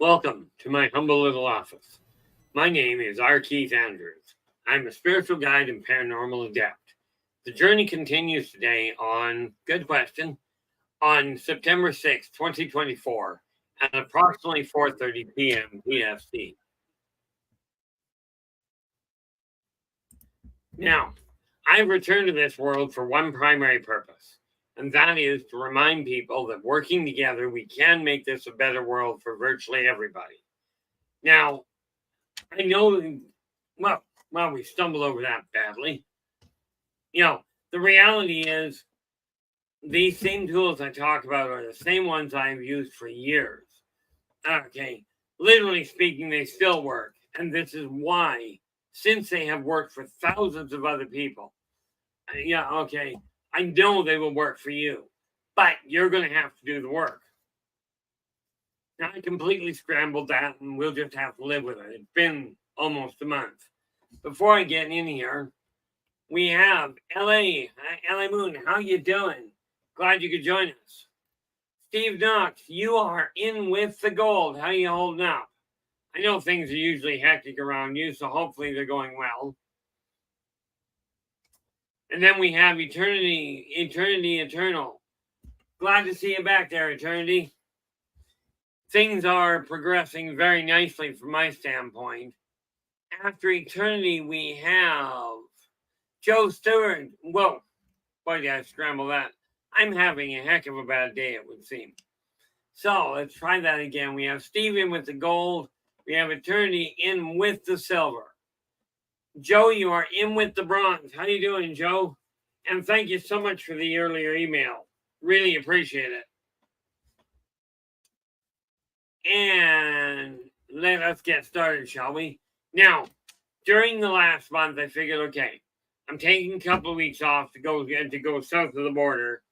Welcome to my humble little office. My name is R. Keith Andrews. I'm a spiritual guide and paranormal adept. The journey continues today on, good question, on September 6, 2024 at approximately 4:30 p.m. PST. Now, I've returned to this world for one primary purpose, and that is to remind people that working together, we can make this a better world for virtually everybody. Now, I know, well, we stumbled over that badly. The reality is these same tools I talk about are the same ones I've used for years. Okay, literally speaking, they still work. And this is why, since they have worked for thousands of other people, I know they will work for you, but you're going to have to do the work. Now, I completely scrambled that, and we'll just have to live with it. It's been almost a month. Before I get in here, we have LA. LA Moon, how you doing? Glad you could join us. Steve Knox, you are in with the gold. How you holding up? I know things are usually hectic around you, so hopefully they're going well. And then we have Eternity Eternal. Glad to see you back there, Eternity. Things are progressing very nicely from my standpoint. After Eternity, we have Joe Stewart. Whoa, boy, did I scramble that. I'm having a heck of a bad day, it would seem. So let's try that again. We have Steve in with the gold. We have Eternity in with the silver. Joe, you are in with the bronze. How you doing, Joe? And thank you so much for the earlier email. Really appreciate it. And let us get started, shall we? Now, during the last month, I figured, okay, I'm taking a couple of weeks off to go south of the border,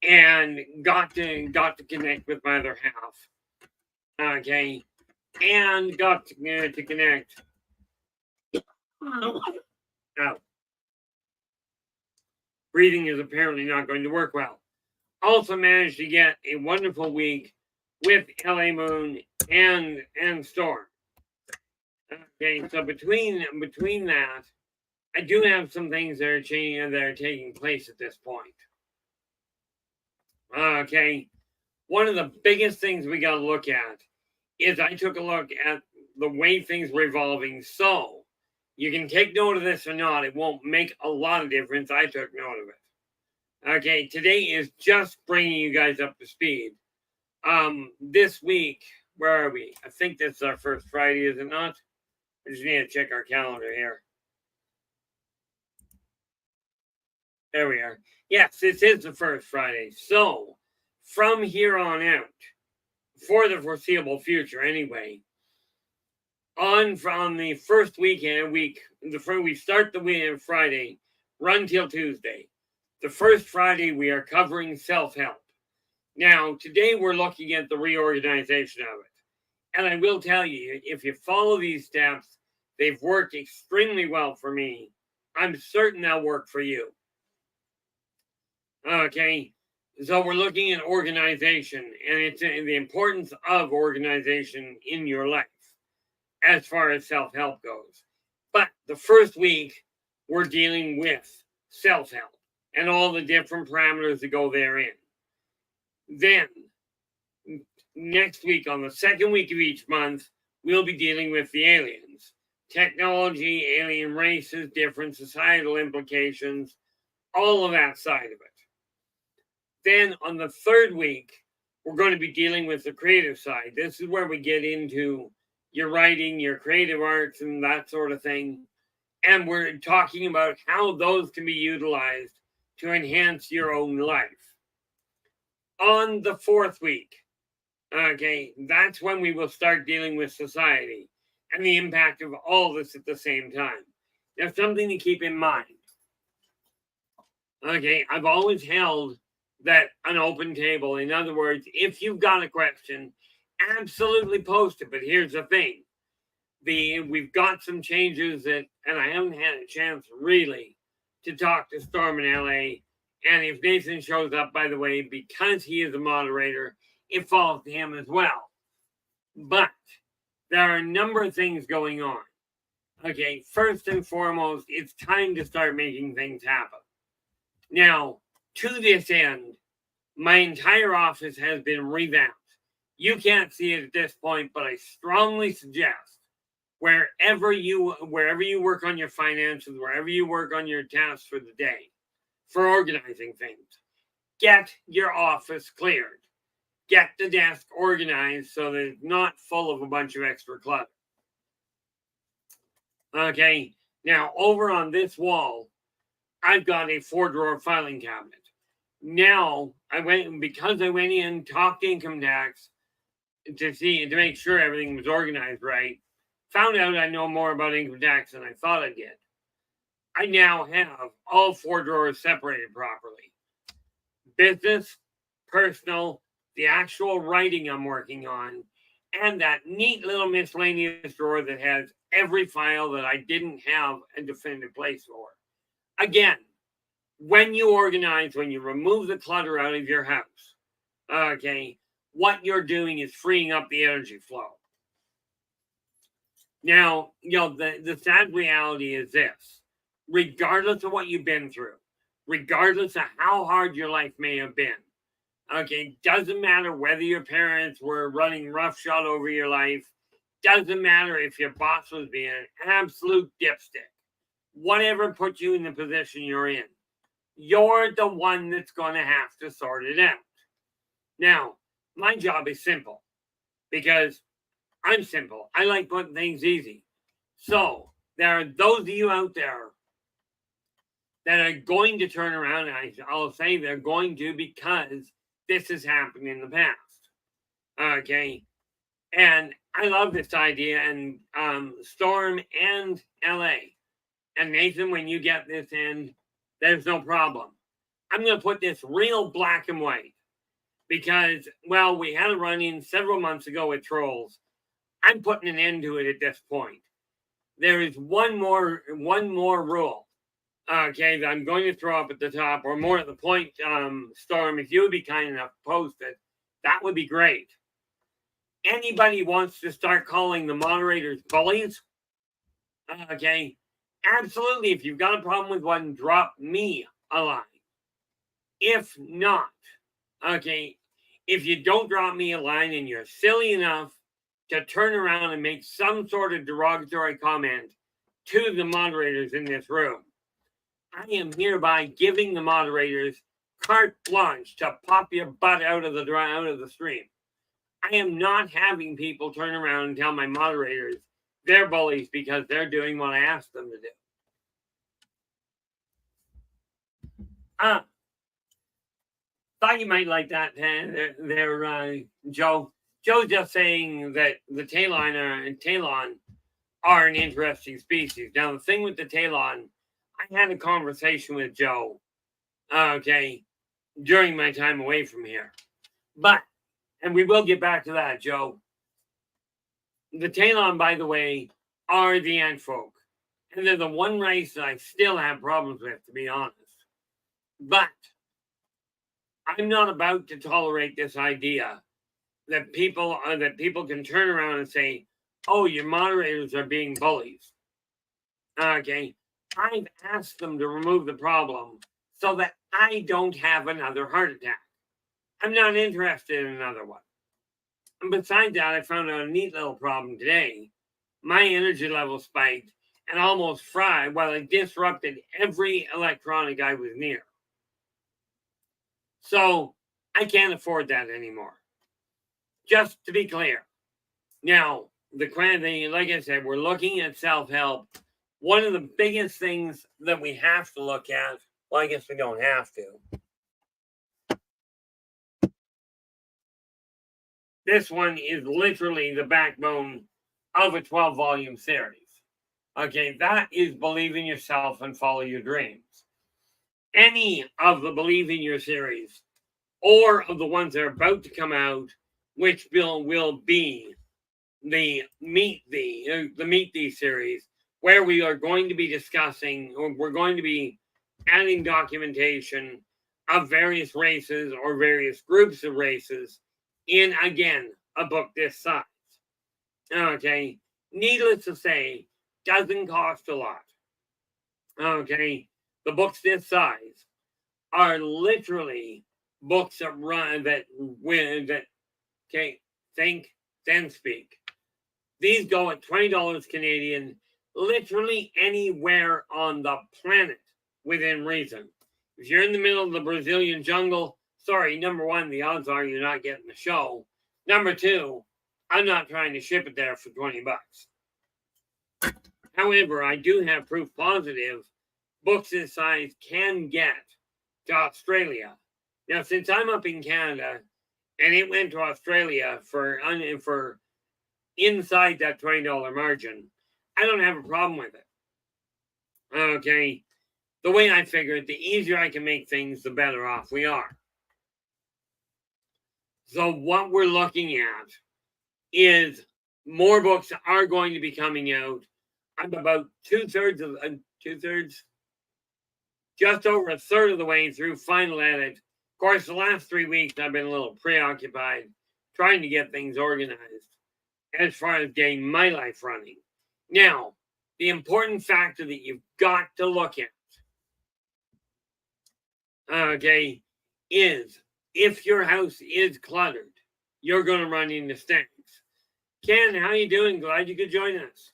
and got to connect with my other half. Okay, and got to connect. Oh. Breathing is apparently not going to work well. Also managed to get a wonderful week with LA Moon and Storm. Okay, so between that, I do have some things that are changing, that are taking place at this point. Okay, one of the biggest things we got to look at is I took a look at the way things were evolving. So you can take note of this or not. It won't make a lot of difference. I took note of it. Okay, today is just bringing you guys up to speed. This week, where are we? I think this is our first Friday, is it not? I just need to check our calendar here. There we are. Yes, this is the first Friday. So, from here on out, for the foreseeable future anyway, from the first we start the week on Friday, run till Tuesday. The first Friday, we are covering self-help. Now, today we're looking at the reorganization of it. And I will tell you, if you follow these steps, they've worked extremely well for me. I'm certain they'll work for you. Okay, so we're looking at organization, and it's the importance of organization in your life as far as self-help goes. But the first week, we're dealing with self-help and all the different parameters that go therein. Then, next week, on the second week of each month, we'll be dealing with the aliens. Technology, alien races, different societal implications, all of that side of it. Then on the third week, we're going to be dealing with the creative side. This is where we get into your writing, your creative arts, and that sort of thing. And we're talking about how those can be utilized to enhance your own life. On the fourth week, okay, that's when we will start dealing with society and the impact of all this at the same time. Now, something to keep in mind. Okay, I've always held that an open table. In other words, if you've got a question, absolutely post it. But here's the thing. We've got some changes and I haven't had a chance really to talk to Storm in LA. And if Nathan shows up, by the way, because he is a moderator, it falls to him as well. But there are a number of things going on. Okay, first and foremost, it's time to start making things happen. Now, to this end, my entire office has been revamped. You can't see it at this point, but I strongly suggest wherever you work on your finances, wherever you work on your tasks for the day, for organizing things, get your office cleared. Get the desk organized so that it's not full of a bunch of extra clutter. Okay, now over on this wall, I've got a 4-drawer filing cabinet. Now because I went in, talked to income tax to make sure everything was organized right. Found out I know more about income tax than I thought I did. I now have all 4 drawers separated properly. Business, personal, the actual writing I'm working on, and that neat little miscellaneous drawer that has every file that I didn't have a definitive place for. Again, when you organize, when you remove the clutter out of your house, okay, what you're doing is freeing up the energy flow. Now, the sad reality is this: regardless of what you've been through, regardless of how hard your life may have been, okay, doesn't matter whether your parents were running roughshod over your life, doesn't matter if your boss was being an absolute dipstick, whatever put you in the position you're in, you're the one that's going to have to sort it out. Now, my job is simple because I'm simple. I like putting things easy. So there are those of you out there that are going to turn around, and I'll say they're going to because this has happened in the past. Okay. And I love this idea, and Storm and LA. And Nathan, when you get this in, there's no problem. I'm going to put this real black and white because, well, we had a run-in several months ago with trolls. I'm putting an end to it at this point. There is one more rule, okay, that I'm going to throw up at the top, or more at the point, Storm, if you would be kind enough to post it, that would be great. Anybody wants to start calling the moderators bullies, okay, absolutely. If you've got a problem with one, drop me a line. If not, okay, if you don't drop me a line and you're silly enough to turn around and make some sort of derogatory comment to the moderators in this room, I am hereby giving the moderators carte blanche to pop your butt out of the stream. I am not having people turn around and tell my moderators they're bullies because they're doing what I asked them to do. Thought you might like that there, Joe. Joe's just saying that the Talon are an interesting species. Now, the thing with the Talon, I had a conversation with Joe, okay, during my time away from here. But, and we will get back to that, Joe. The Talon, by the way, are the ant folk. And they're the one race that I still have problems with, to be honest. But I'm not about to tolerate this idea that people can turn around and say, oh, your moderators are being bullies. Okay. I've asked them to remove the problem so that I don't have another heart attack. I'm not interested in another one. And besides that, I found out a neat little problem today. My energy level spiked and almost fried while it disrupted every electronic I was near. So I can't afford that anymore. Just to be clear. Now, like I said, we're looking at self-help. One of the biggest things that we have to look at, well, I guess we don't have to. This one is literally the backbone of a 12-volume series. Okay, that is Believe in Yourself and Follow Your Dreams. Any of the Believe in Your series, or of the ones that are about to come out, which will be the Meet Thee series, where we are going to be discussing, or we're going to be adding documentation of various races or various groups of races in, again, a book this size. Okay. Needless to say, doesn't cost a lot. Okay. The books this size are literally books that run that okay, think then speak. These go at $20 Canadian, literally anywhere on the planet within reason. If you're in the middle of the Brazilian jungle, sorry, number one, the odds are you're not getting the show. Number two, I'm not trying to ship it there for 20 bucks. However, I do have proof positive books this size can get to Australia. Now, since I'm up in Canada and it went to Australia for inside that $20 margin, I don't have a problem with it. Okay. The way I figure it, the easier I can make things, the better off we are. So what we're looking at is more books are going to be coming out. I'm about two-thirds, just over a third of the way through final edit. Of course, the last 3 weeks I've been a little preoccupied trying to get things organized as far as getting my life running. Now, the important factor that you've got to look at, okay, is if your house is cluttered, you're going to run into stinks. Ken, how you doing? Glad you could join us.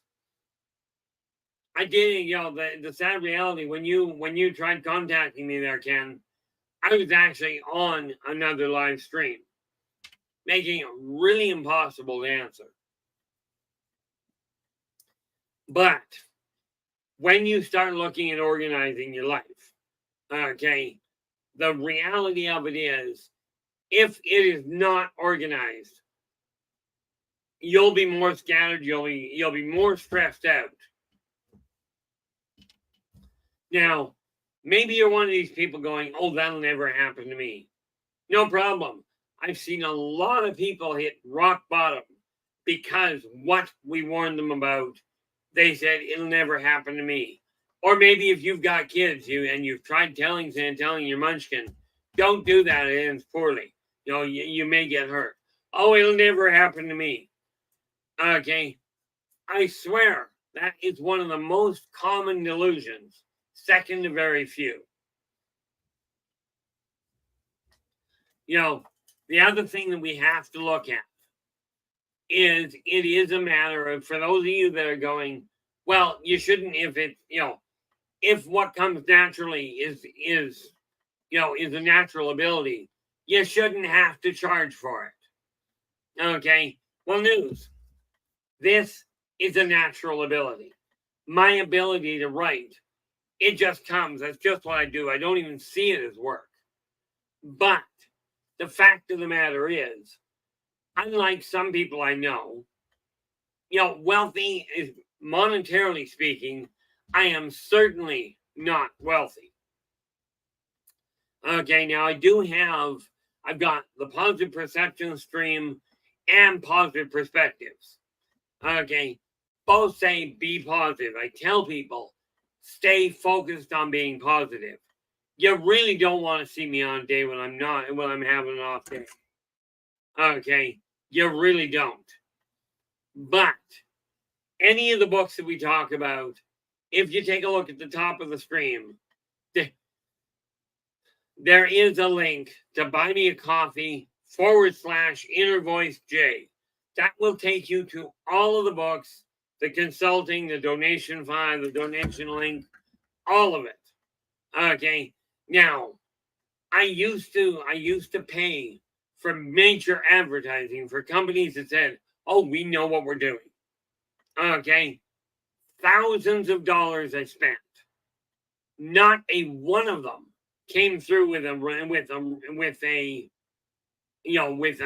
I did, the sad reality, when you tried contacting me there, Ken, I was actually on another live stream, making it really impossible to answer. But when you start looking at organizing your life, okay, the reality of it is, if it is not organized, you'll be more scattered, you'll be more stressed out. Now, maybe you're one of these people going, oh, that'll never happen to me. No problem. I've seen a lot of people hit rock bottom because what we warned them about, they said it'll never happen to me. Or maybe if you've got kids and you've tried telling your munchkin, don't do that, it ends poorly. You may get hurt. Oh, it'll never happen to me. Okay. I swear that is one of the most common delusions, second to very few. The other thing that we have to look at is it is a matter of, for those of you that are going, well, you shouldn't, if what comes naturally is a natural ability, you shouldn't have to charge for it. Okay. Well, news. This is a natural ability. My ability to write, it just comes. That's just what I do. I don't even see it as work. But the fact of the matter is, unlike some people I know, wealthy is, monetarily speaking, I am certainly not wealthy. Okay, now I've got the positive perception stream and positive perspectives. Okay, both say be positive. I tell people, stay focused on being positive. You really don't want to see me on a day when I'm having an off day. Okay, you really don't. But any of the books that we talk about, if you take a look at the top of the stream, there is a link to buy me a coffee /Inner Voice J. That will take you to all of the books, the consulting, the donation file, the donation link, all of it. Okay. Now, I used to pay for major advertising for companies that said, oh, we know what we're doing. Okay. Thousands of dollars I spent. Not a one of them came through with an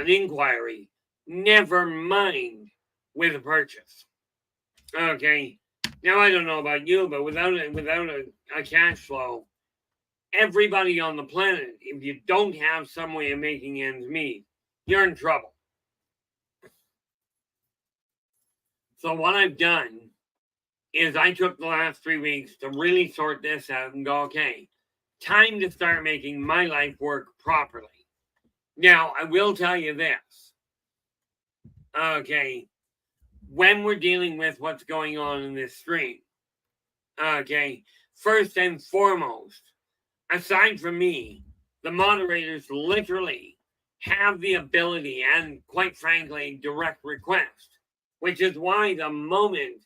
inquiry. Never mind with a purchase. Okay. Now I don't know about you, but without a cash flow, everybody on the planet, if you don't have some way of making ends meet, you're in trouble. So what I've done is I took the last 3 weeks to really sort this out and go, okay, time to start making my life work properly. Now, I will tell you this. Okay. when we're dealing with what's going on in this stream. Okay, first and foremost, aside from me, the moderators literally have the ability and, quite frankly, direct request, which is why the moment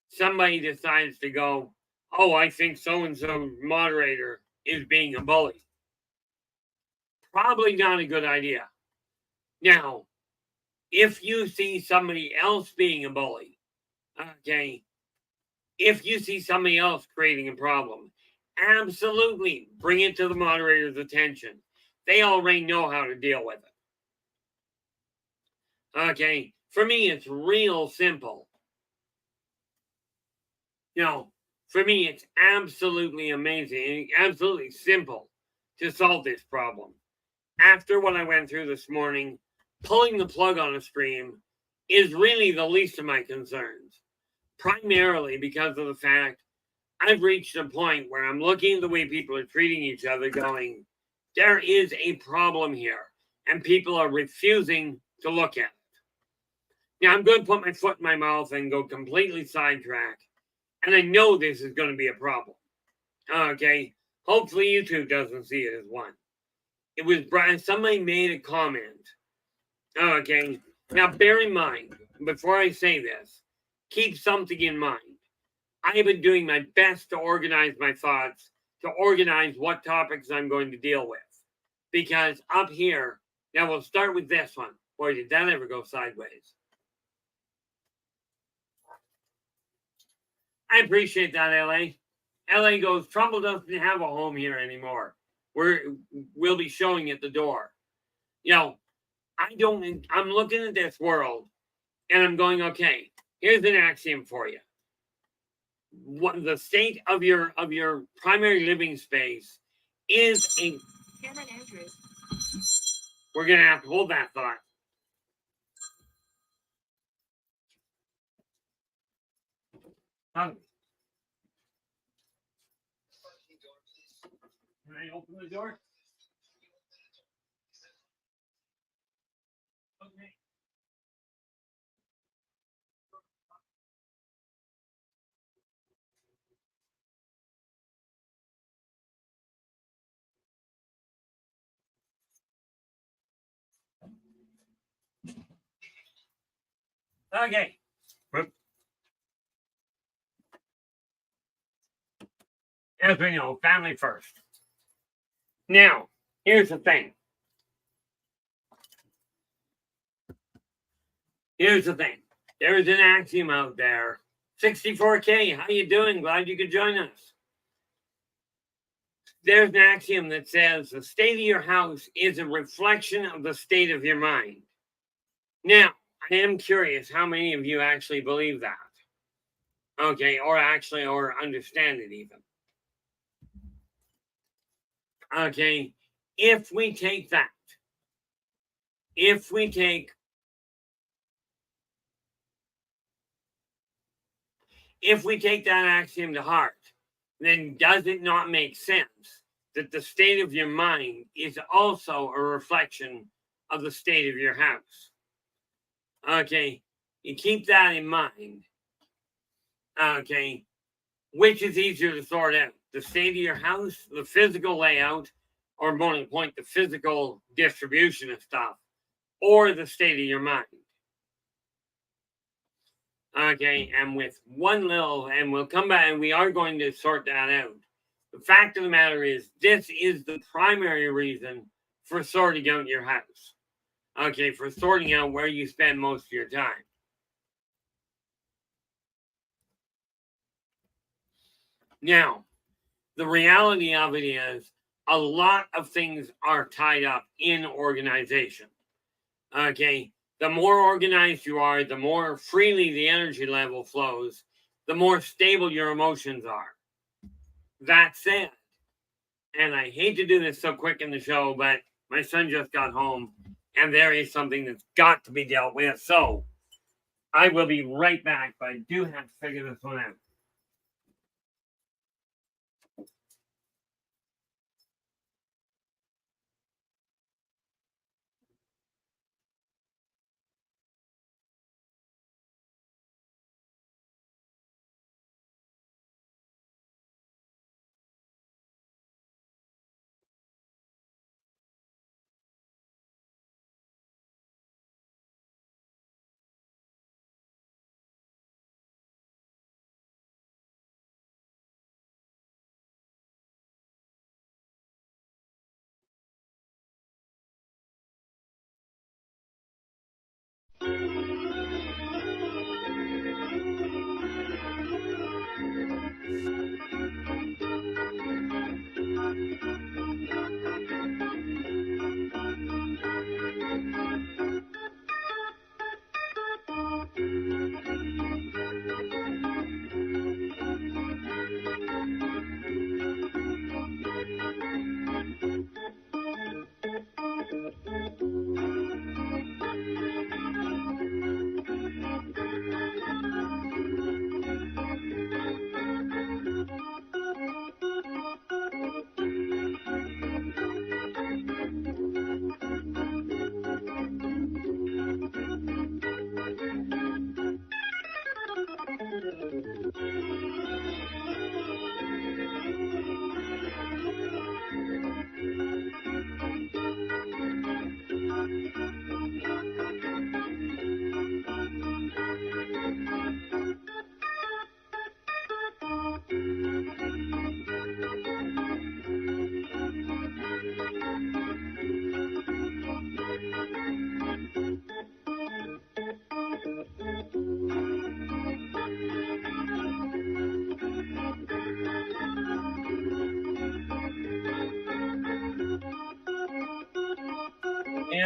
somebody decides to go, oh, I think so and so moderator is being a bully, probably not a good idea. Now, if you see somebody else being a bully, okay, if you see somebody else creating a problem, absolutely bring it to the moderator's attention. They already know how to deal with it. Okay, for me, it's real simple. You know, for me, it's absolutely amazing, absolutely simple to solve this problem. After what I went through this morning, pulling the plug on a stream is really the least of my concerns, primarily because of the fact I've reached a point where I'm looking at the way people are treating each other, going, there is a problem here, and people are refusing to look at it. Now, I'm going to put my foot in my mouth and go completely sidetrack, and I know this is going to be a problem. Okay, hopefully YouTube doesn't see it as one. It was Brian. Somebody made a comment. Okay, now bear in mind, before I say this, keep something in mind. I have been doing my best to organize my thoughts, to organize what topics I'm going to deal with. Because up here, now we'll start with this one. Boy, did that ever go sideways. I appreciate that, LA. LA goes, Trumbull doesn't have a home here anymore. We'll be showing at the door. You know, I'm looking at this world and I'm going, okay, here's an axiom for you. What the state of your primary living space is a Cameron Andrews. We're gonna have to hold that thought. Can I open the door? Okay. Okay. As we know, family first. Now, here's the thing. Here's the thing. There's an axiom out there. 64K, how you doing? Glad you could join us. There's an axiom that says the state of your house is a reflection of the state of your mind. Now, I am curious how many of you actually believe that. Okay, or understand it even. Okay, if we take that axiom to heart, then does it not make sense that the state of your mind is also a reflection of the state of your house? Okay, you keep that in mind. Okay, which is easier to sort out? The state of your house, the physical layout, or more to the point, the physical distribution of stuff, or the state of your mind? Okay, and with one little, and we'll come back and we are going to sort that out. The fact of the matter is, this is the primary reason for sorting out your house. Okay, for sorting out where you spend most of your time. Now, the reality of it is a lot of things are tied up in organization. Okay, the more organized you are, the more freely the energy level flows, the more stable your emotions are. That said, and I hate to do this so quick in the show, but my son just got home and there is something that's got to be dealt with. So I will be right back, but I do have to figure this one out.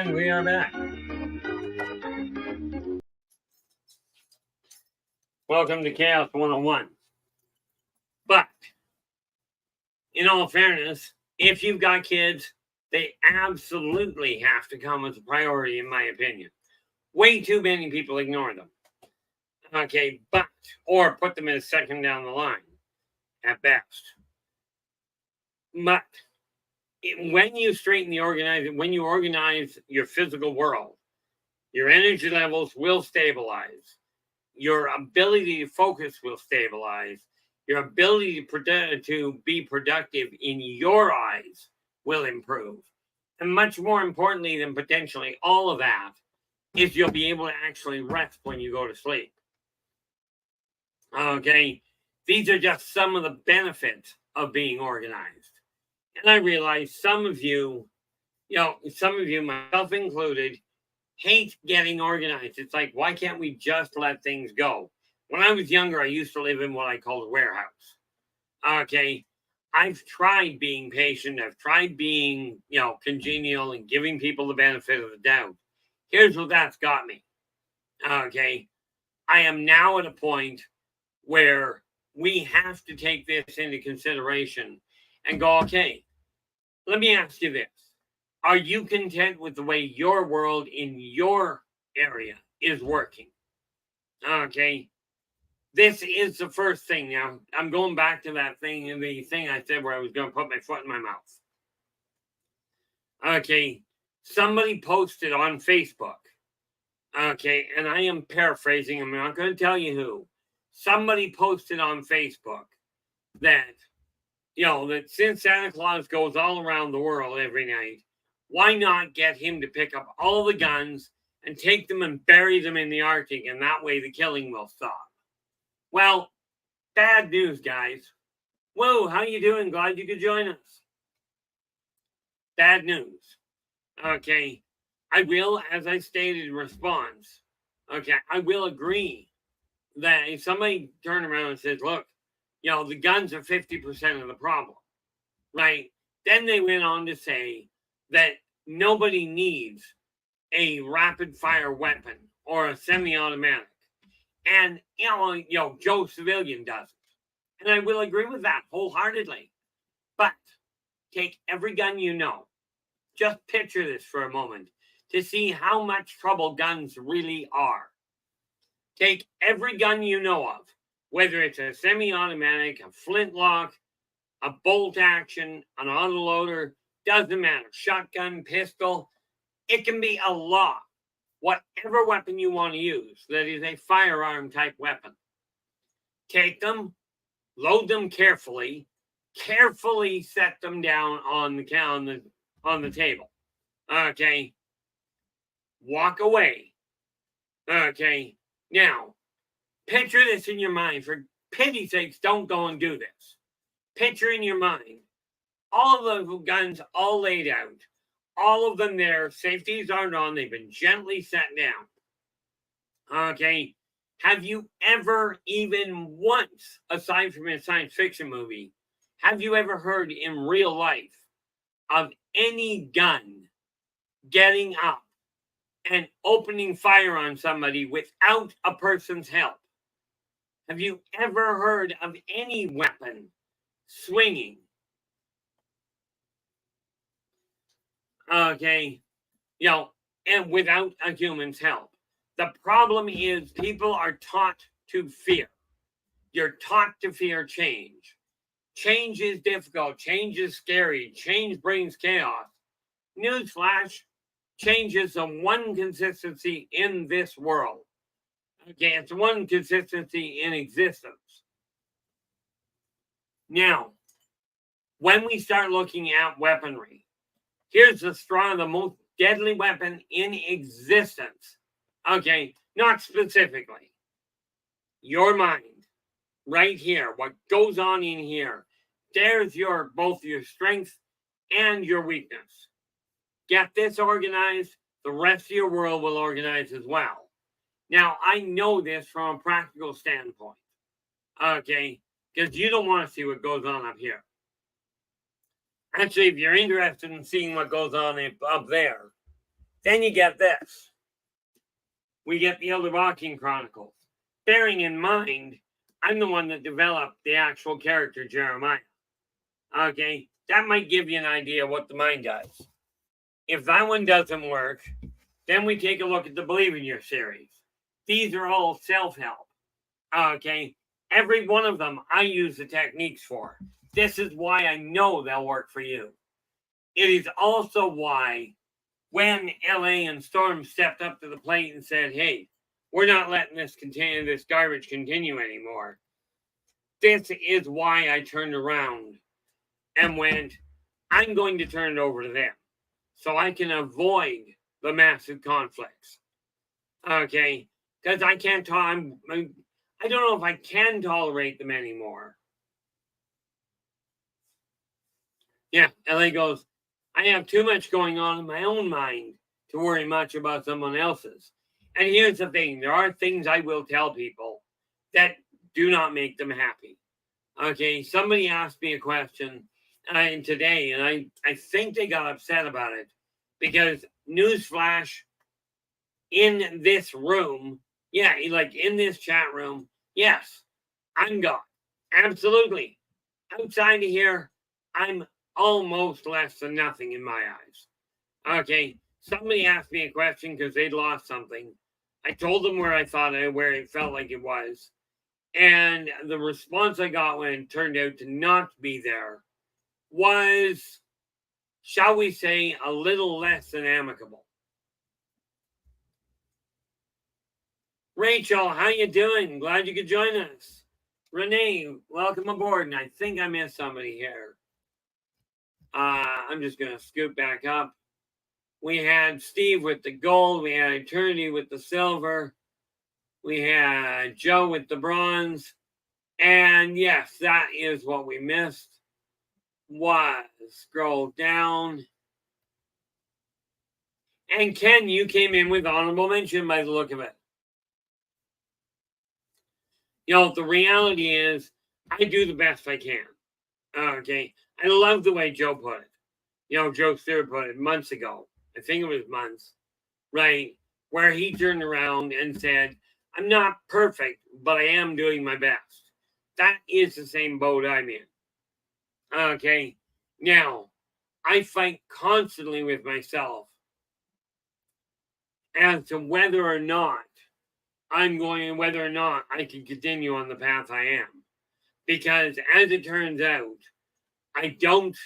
And we are back. Welcome to Chaos 101. But, in all fairness, if you've got kids, they absolutely have to come as a priority, in my opinion. Way too many people ignore them. Okay, or put them as second down the line at best. But when you when you organize your physical world, your energy levels will stabilize. Your ability to focus will stabilize. Your ability to be productive in your eyes will improve. And much more importantly than potentially all of that is you'll be able to actually rest when you go to sleep. Okay, these are just some of the benefits of being organized. And I realize some of you, myself included, hate getting organized. It's like, why can't we just let things go? When I was younger, I used to live in what I called a warehouse. Okay, I've tried being patient. I've tried being, congenial and giving people the benefit of the doubt. Here's what that's got me. Okay, I am now at a point where we have to take this into consideration and go, okay, let me ask you this. Are you content with the way your world in your area is working? Okay. This is the first thing. Now, I'm going back to the thing I said where I was going to put my foot in my mouth. Okay. Somebody posted on Facebook. Okay. And I am paraphrasing. I'm not going to tell you who. Somebody posted on Facebook that, that since Santa Claus goes all around the world every night, why not get him to pick up all the guns and take them and bury them in the Arctic, and that way the killing will stop? Well, bad news, guys. Whoa, how you doing? Glad you could join us. Bad news. Okay, I will, as I stated in response, I will agree that if somebody turned around and says, look, the guns are 50% of the problem, right? Then they went on to say that nobody needs a rapid fire weapon or a semi-automatic. And, Joe Civilian doesn't. And I will agree with that wholeheartedly. But take every gun you know. Just picture this for a moment to see how much trouble guns really are. Take every gun you know of, whether it's a semi-automatic, a flintlock, a bolt action, an autoloader, doesn't matter, shotgun, pistol, it can be a lot. Whatever weapon you want to use that is a firearm type weapon. Take them, load them carefully set them down on the table. Okay. Walk away. Okay. Now, picture this in your mind. For pity's sakes, don't go and do this. Picture in your mind all of the guns all laid out. All of them there. Safeties aren't on. They've been gently set down. Okay. Have you ever, even once, aside from a science fiction movie, have you ever heard in real life of any gun getting up and opening fire on somebody without a person's help? Have you ever heard of any weapon swinging? Okay, and without a human's help. The problem is people are taught to fear. You're taught to fear change. Change is difficult. Change is scary. Change brings chaos. Newsflash, change is the one consistency in this world. Okay, it's one consistency in existence. Now, when we start looking at weaponry, here's the most deadly weapon in existence. Okay, not specifically. Your mind, right here, what goes on in here, there's both your strength and your weakness. Get this organized, the rest of your world will organize as well. Now, I know this from a practical standpoint, okay, because you don't want to see what goes on up here. Actually, if you're interested in seeing what goes on up there, Then you get this. We get the Elderwalking Chronicles. Bearing in mind, I'm the one that developed the actual character Jeremiah. Okay, that might give you an idea what the mind does. If that one doesn't work, then we take a look at the Believe in Your series. These are all self-help. Okay, every one of them I use the techniques for. This is why I know they'll work for you. It is also why when LA and Storm stepped up to the plate and said, hey, we're not letting this garbage continue anymore. This is why I turned around and went, I'm going to turn it over to them so I can avoid the massive conflicts. Okay, because I can't I don't know if I can tolerate them anymore. Yeah, LA goes, I have too much going on in my own mind to worry much about someone else's. And here's the thing, there are things I will tell people that do not make them happy. Okay, somebody asked me a question today, and I think they got upset about it because newsflash, in this room, yeah, like in this chat room, yes, I'm God. Absolutely. Outside of here, I'm almost less than nothing in my eyes. Okay, somebody asked me a question because they'd lost something. I told them where it felt like it was. And the response I got when it turned out to not be there was, shall we say, a little less than amicable. Rachel, how you doing? Glad you could join us. Renee, welcome aboard. And I think I missed somebody here. I'm just going to scoot back up. We had Steve with the gold. We had Eternity with the silver. We had Joe with the bronze. And yes, that is what we missed. Scroll down. And Ken, you came in with honorable mention by the look of it. The reality is I do the best I can. Okay. I love the way Joe put it. Joe Stewart put it months ago. I think it was months, right? Where he turned around and said, I'm not perfect, but I am doing my best. That is the same boat I'm in. Okay. Now, I fight constantly with myself as to whether or not I can continue on the path I am. Because as it turns out, I don't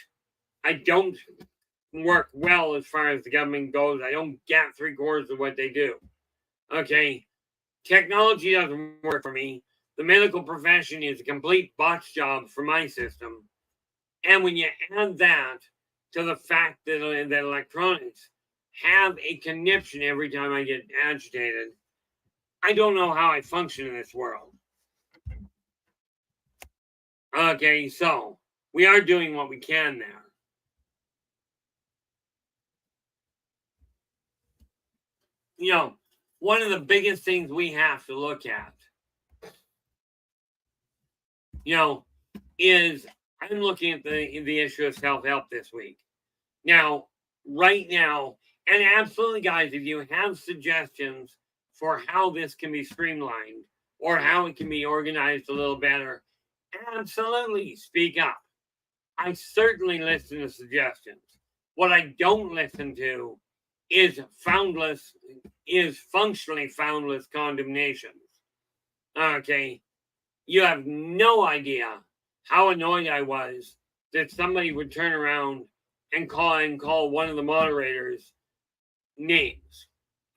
work well as far as the government goes. I don't get 3/4 of what they do. Okay. Technology doesn't work for me. The medical profession is a complete botch job for my system. And when you add that to the fact that electronics have a conniption every time I get agitated, I don't know how I function in this world. Okay, so we are doing what we can there. One of the biggest things we have to look at, is I'm looking at the issue of self-help this week. Now, right now, and absolutely, guys, if you have suggestions for how this can be streamlined or how it can be organized a little better, absolutely speak up. I certainly listen to suggestions. What I don't listen to is functionally foundless condemnations. Okay. You have no idea how annoyed I was that somebody would turn around and call one of the moderators names.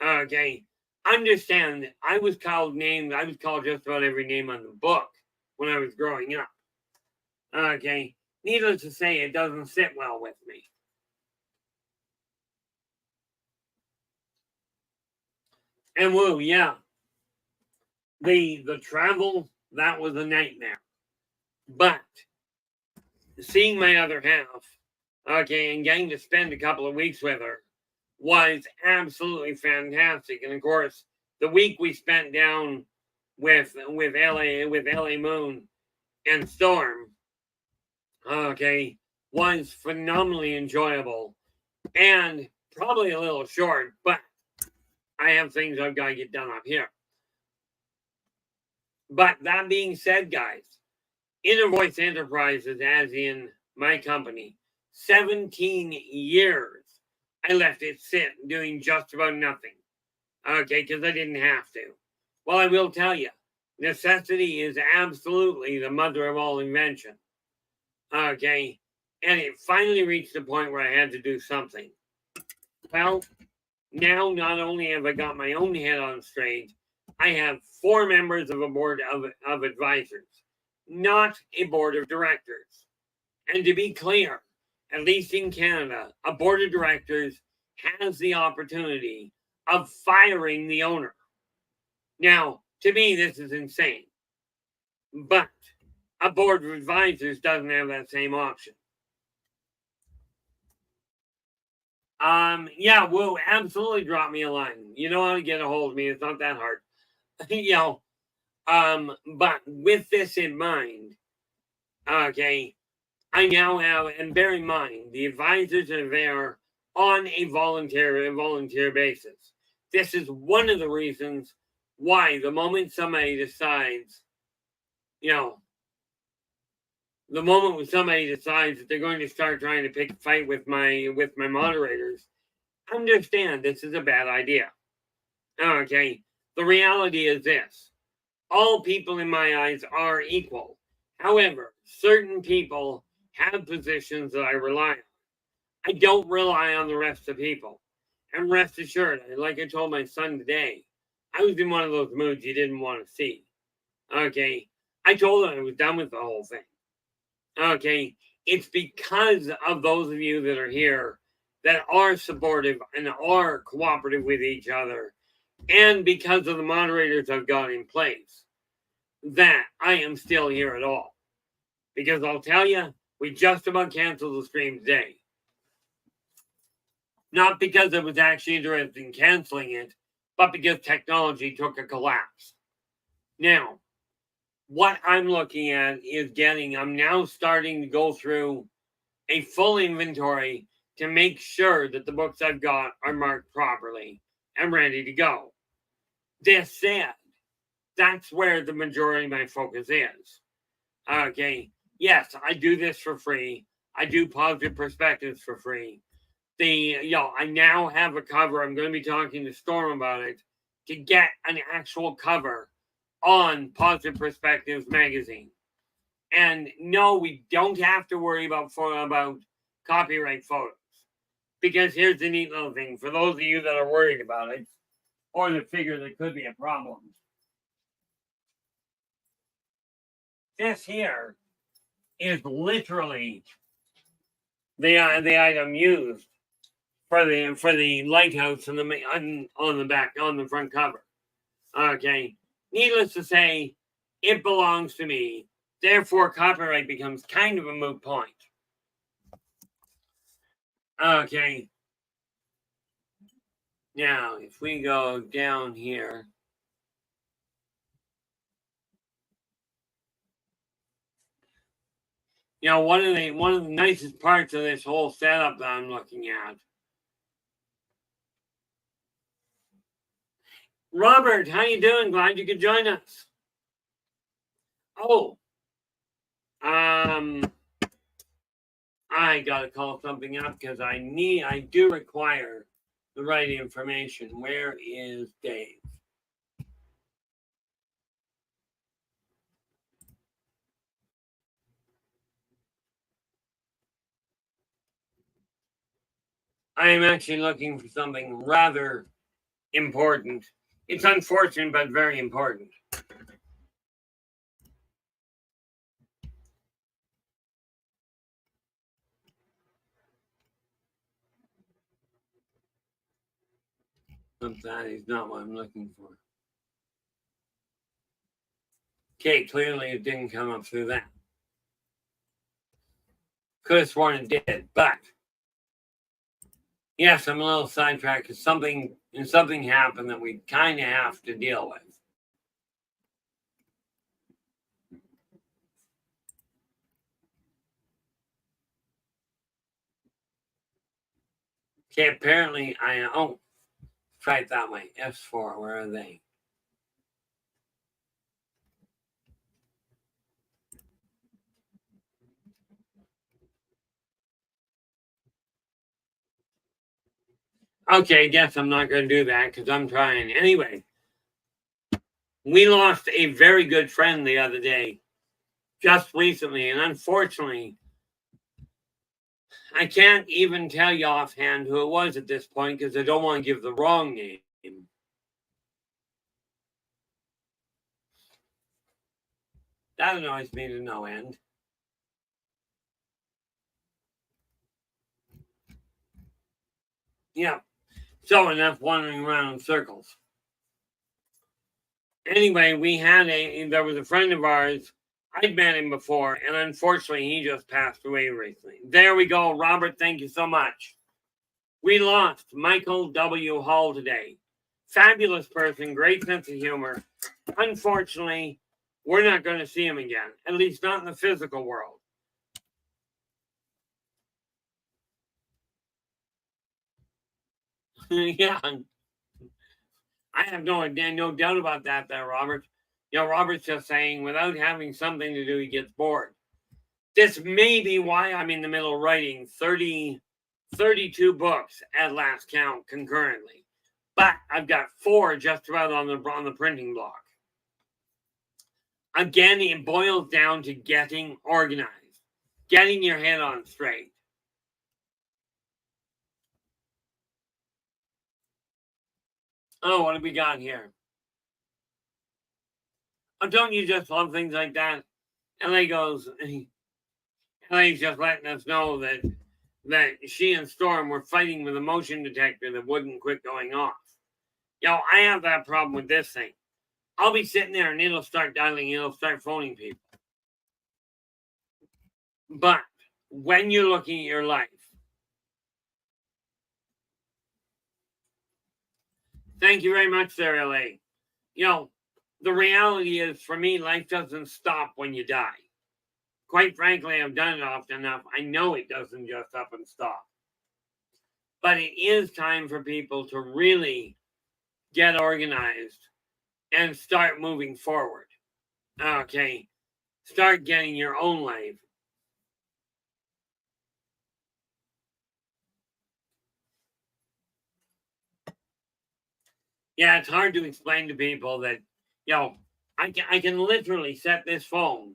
Okay. Understand that I was called names. I was called just about every name on the book when I was growing up. Okay. Needless to say, it doesn't sit well with me. And woo, yeah. The travel, that was a nightmare. But seeing my other half, okay, and getting to spend a couple of weeks with her was absolutely fantastic. And of course, the week we spent down with LA Moon and Storm, okay, was phenomenally enjoyable. And probably a little short, but I have things I've got to get done up here. But that being said, guys, Inner Voice Enterprises, as in my company, 17 years I left it sit doing just about nothing. Okay, because I didn't have to. Well, I will tell you, necessity is absolutely the mother of all invention. Okay, and it finally reached the point where I had to do something. Well, now not only have I got my own head on straight, I have 4 members of a board of advisors, not a board of directors. And to be clear, at least in Canada, a board of directors has the opportunity of firing the owner. Now, to me, this is insane. But a board of advisors doesn't have that same option. Yeah, Woo, absolutely drop me a line. You know how to get a hold of me. It's not that hard. You know, but with this in mind, okay, I now have, and bear in mind, the advisors are there on a volunteer basis. This is one of the reasons why the moment somebody decides, you know, the moment when somebody decides that they're going to start trying to pick a fight with my moderators, understand this is a bad idea. Okay, the reality is this: all people in my eyes are equal. However, certain people have positions that I rely on. I don't rely on the rest of the people. And rest assured, like I told my son today, I was in one of those moods you didn't want to see. Okay, I told him I was done with the whole thing. Okay, it's because of those of you that are here that are supportive and are cooperative with each other, and because of the moderators I've got in place, that I am still here at all. Because I'll tell you, we just about canceled the stream today. Not because I was actually interested in canceling it, but because technology took a collapse. Now, what I'm looking at is I'm now starting to go through a full inventory to make sure that the books I've got are marked properly and ready to go. This said, that's where the majority of my focus is. Okay, yes, I do this for free. I do Positive Perspectives for free. I now have a cover. I'm going to be talking to Storm about it to get an actual cover on Positive Perspectives magazine. And no, we don't have to worry about copyright photos. Because here's the neat little thing. For those of you that are worried about it, or that figure there could be a problem, this here is literally the item used for the lighthouse on the front cover. Okay, needless to say, it belongs to me. Therefore, copyright becomes kind of a moot point. Okay. Now, if we go down here, one of the nicest parts of this whole setup that I'm looking at. Robert, how you doing? Glad you could join us. Oh, I gotta call something up because I do require the right information. Where is Dave? I am actually looking for something rather important. It's unfortunate, but very important. But that is not what I'm looking for. Okay, clearly it didn't come up through that. Could have sworn it did, but yes, I'm a little sidetracked because something happened that we kind of have to deal with. Okay, apparently try it that way. S4, where are they? Okay, guess I'm not going to do that because I'm trying. Anyway, we lost a very good friend the other day, just recently, and unfortunately, I can't even tell you offhand who it was at this point because I don't want to give the wrong name. That annoys me to no end. Yeah. So enough wandering around in circles. Anyway, there was a friend of ours. I'd met him before, and unfortunately, he just passed away recently. There we go, Robert. Thank you so much. We lost Michael W. Hall today. Fabulous person, great sense of humor. Unfortunately, we're not going to see him again, at least not in the physical world. Yeah, I have no doubt about that, there, Robert. Robert's just saying without having something to do, he gets bored. This may be why I'm in the middle of writing 32 books at last count concurrently. But I've got 4 just about on the printing block. Again, it boils down to getting organized, getting your head on straight. Oh, what have we got here? Oh, don't you just love things like that? LA goes, LA's just letting us know that she and Storm were fighting with a motion detector that wouldn't quit going off. I have that problem with this thing. I'll be sitting there and it'll start dialing, it'll start phoning people. But when you're looking at your life, thank you very much there, LA. The reality is for me, life doesn't stop when you die. Quite frankly, I've done it often enough. I know it doesn't just up and stop. But it is time for people to really get organized and start moving forward. Okay. Start getting your own life. Yeah, it's hard to explain to people that, I can literally set this phone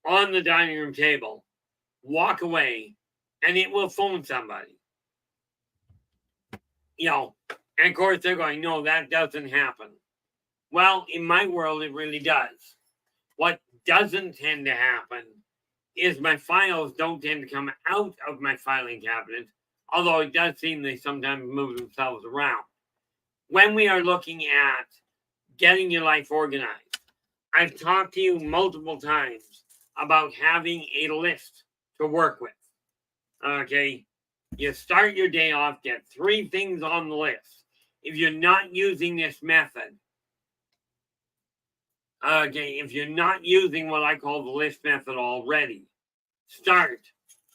on the dining room table, walk away, and it will phone somebody. And of course they're going, no, that doesn't happen. Well, in my world, it really does. What doesn't tend to happen is my files don't tend to come out of my filing cabinet, although it does seem they sometimes move themselves around. When we are looking at getting your life organized, I've talked to you multiple times about having a list to work with. Okay. You start your day off, get 3 things on the list. If you're not using this method, if you're not using what I call the list method already, start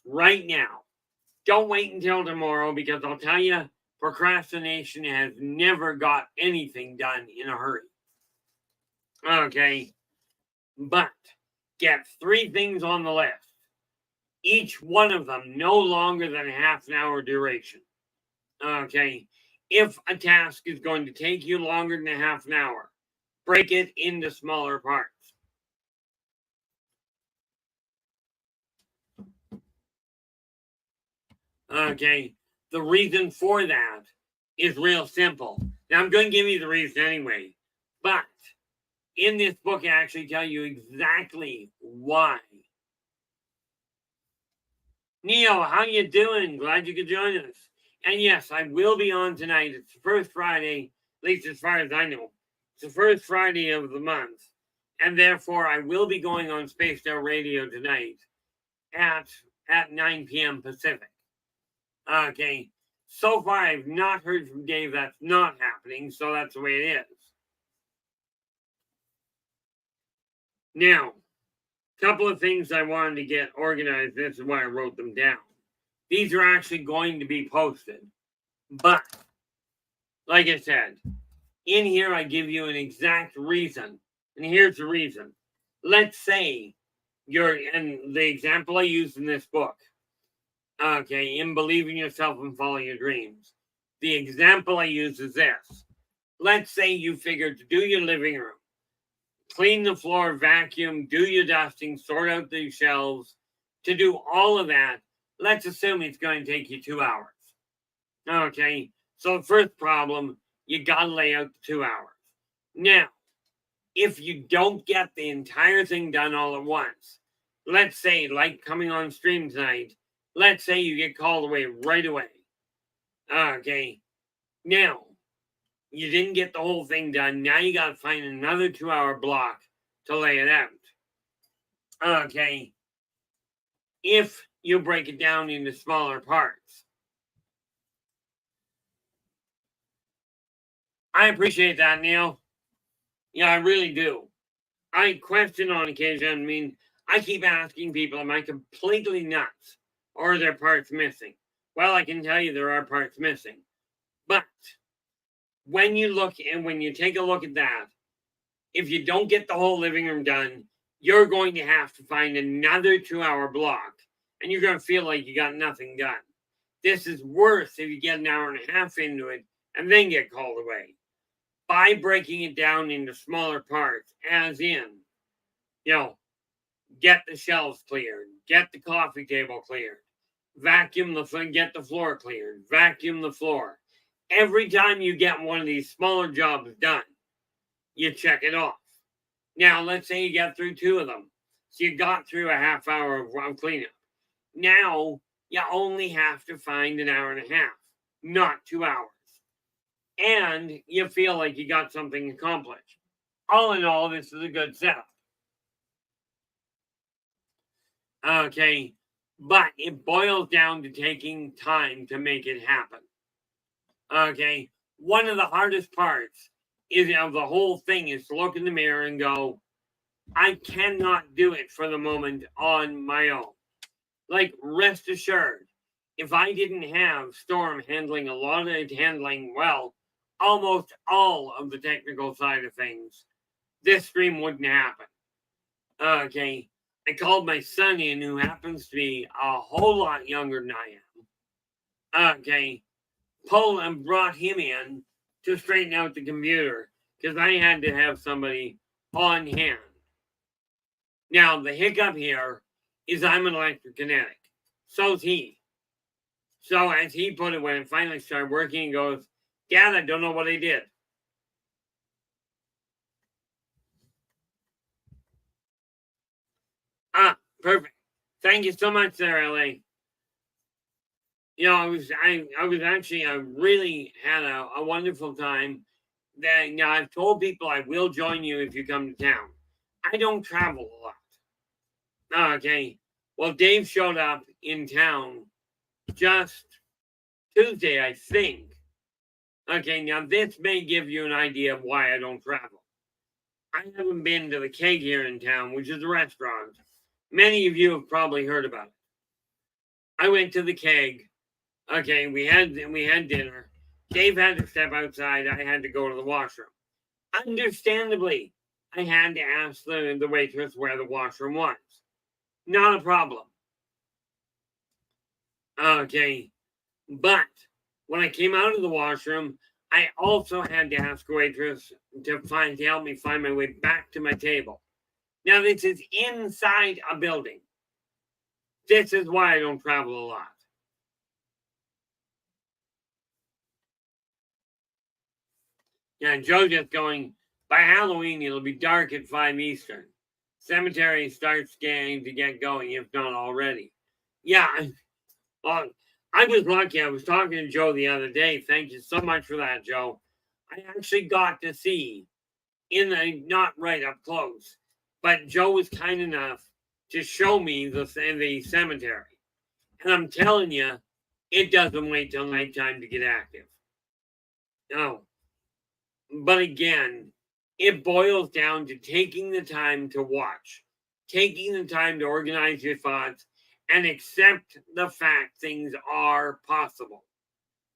right now. Don't wait until tomorrow because I'll tell you, procrastination has never got anything done in a hurry. Okay. But get 3 things on the list. Each one of them no longer than half an hour duration. Okay. If a task is going to take you longer than a half an hour, break it into smaller parts. Okay. The reason for that is real simple. Now, I'm going to give you the reason anyway. But in this book, I actually tell you exactly why. Neo, how you doing? Glad you could join us. And yes, I will be on tonight. It's the first Friday, at least as far as I know. It's the first Friday of the month. And therefore, I will be going on Spaced Out Radio tonight at 9 p.m. Pacific. Okay. So far, I've not heard from Dave that's not happening, so that's the way it is. Now, a couple of things I wanted to get organized. This is why I wrote them down. These are actually going to be posted. But, like I said, in here I give you an exact reason. And here's the reason. Let's say and the example I used in this book, okay, in Believe in Yourself and Follow Your Dreams. The example I use is this. Let's say you figured to do your living room, clean the floor, vacuum, do your dusting, sort out the shelves. To do all of that, let's assume it's going to take you 2 hours. Okay, so the first problem, you got to lay out the 2 hours. Now, if you don't get the entire thing done all at once, let's say, like coming on stream tonight, let's say you get called away right away. Okay, now, you didn't get the whole thing done. Now you got to find another 2-hour block to lay it out. Okay, if you break it down into smaller parts. I appreciate that, Neil. Yeah, I really do. I question on occasion. I mean, I keep asking people, am I completely nuts? Or are there parts missing? Well, I can tell you there are parts missing. But when you take a look at that, if you don't get the whole living room done, you're going to have to find another 2-hour block. And you're going to feel like you got nothing done. This is worse if you get an hour and a half into it and then get called away. By breaking it down into smaller parts, as in, get the shelves cleared, get the coffee table cleared, get the floor cleared, vacuum the floor. Every time you get one of these smaller jobs done, you check it off. Now, let's say you get through 2 of them. So you got through a half hour of cleanup. Now, you only have to find an hour and a half, not 2 hours. And you feel like you got something accomplished. All in all, this is a good setup. Okay, but it boils down to taking time to make it happen. Okay, one of the hardest parts of the whole thing is to look in the mirror and go, I cannot do it for the moment on my own. Like, rest assured, if I didn't have Storm handling almost all of the technical side of things, this stream wouldn't happen. Okay, I called my son in, who happens to be a whole lot younger than I am. Okay, and brought him in to straighten out the computer because I had to have somebody on hand. Now, the hiccup here is I'm an electrokinetic. So's he. So as he put it, when it finally started working, he goes, Dad, I don't know what I did. Perfect. Thank you so much there, LA. I was actually, I really had a wonderful time. That I've told people I will join you if you come to town. I don't travel a lot. Okay. Well, Dave showed up in town just Tuesday, I think. Okay, now this may give you an idea of why I don't travel. I haven't been to the Keg here in town, which is a restaurant. Many of you have probably heard about it. I went to the Keg. Okay, we had dinner. Dave had to step outside. I had to go to the washroom. Understandably, I had to ask the waitress where the washroom was. Not a problem. Okay, but when I came out of the washroom, I also had to ask a waitress to help me find my way back to my table. Now, this is inside a building. This is why I don't travel a lot. Yeah, Joe's just going, by Halloween, it'll be dark at 5 Eastern. Cemetery starts getting to get going, if not already. Yeah, well, I was lucky. I was talking to Joe the other day. Thank you so much for that, Joe. I actually got to see, not right up close, but Joe was kind enough to show me the cemetery. And I'm telling you, it doesn't wait till nighttime to get active. No. But again, it boils down to taking the time to watch, taking the time to organize your thoughts, and accept the fact things are possible.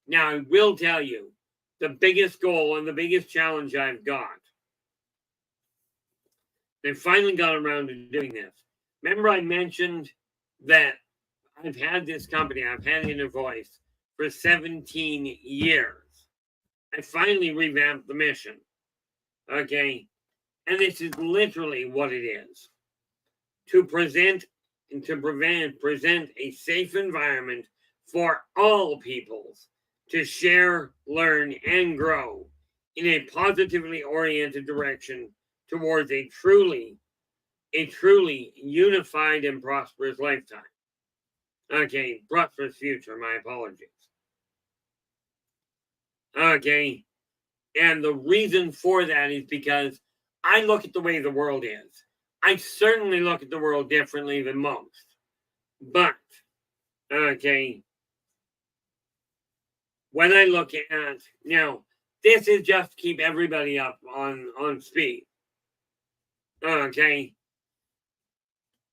Now, I will tell you the biggest goal and the biggest challenge I've got. I finally got around to doing this. Remember, I mentioned that I've had this company, I've had Inner Voice for 17 years. I finally revamped the mission. Okay. And this is literally what it is. To present a safe environment for all peoples to share, learn, and grow in a positively oriented direction towards a truly unified and prosperous lifetime. Okay, prosperous future, my apologies. Okay, and the reason for that is because I look at the way the world is. I certainly look at the world differently than most. But, okay, when I look at, now, this is just to keep everybody up on speed. Okay.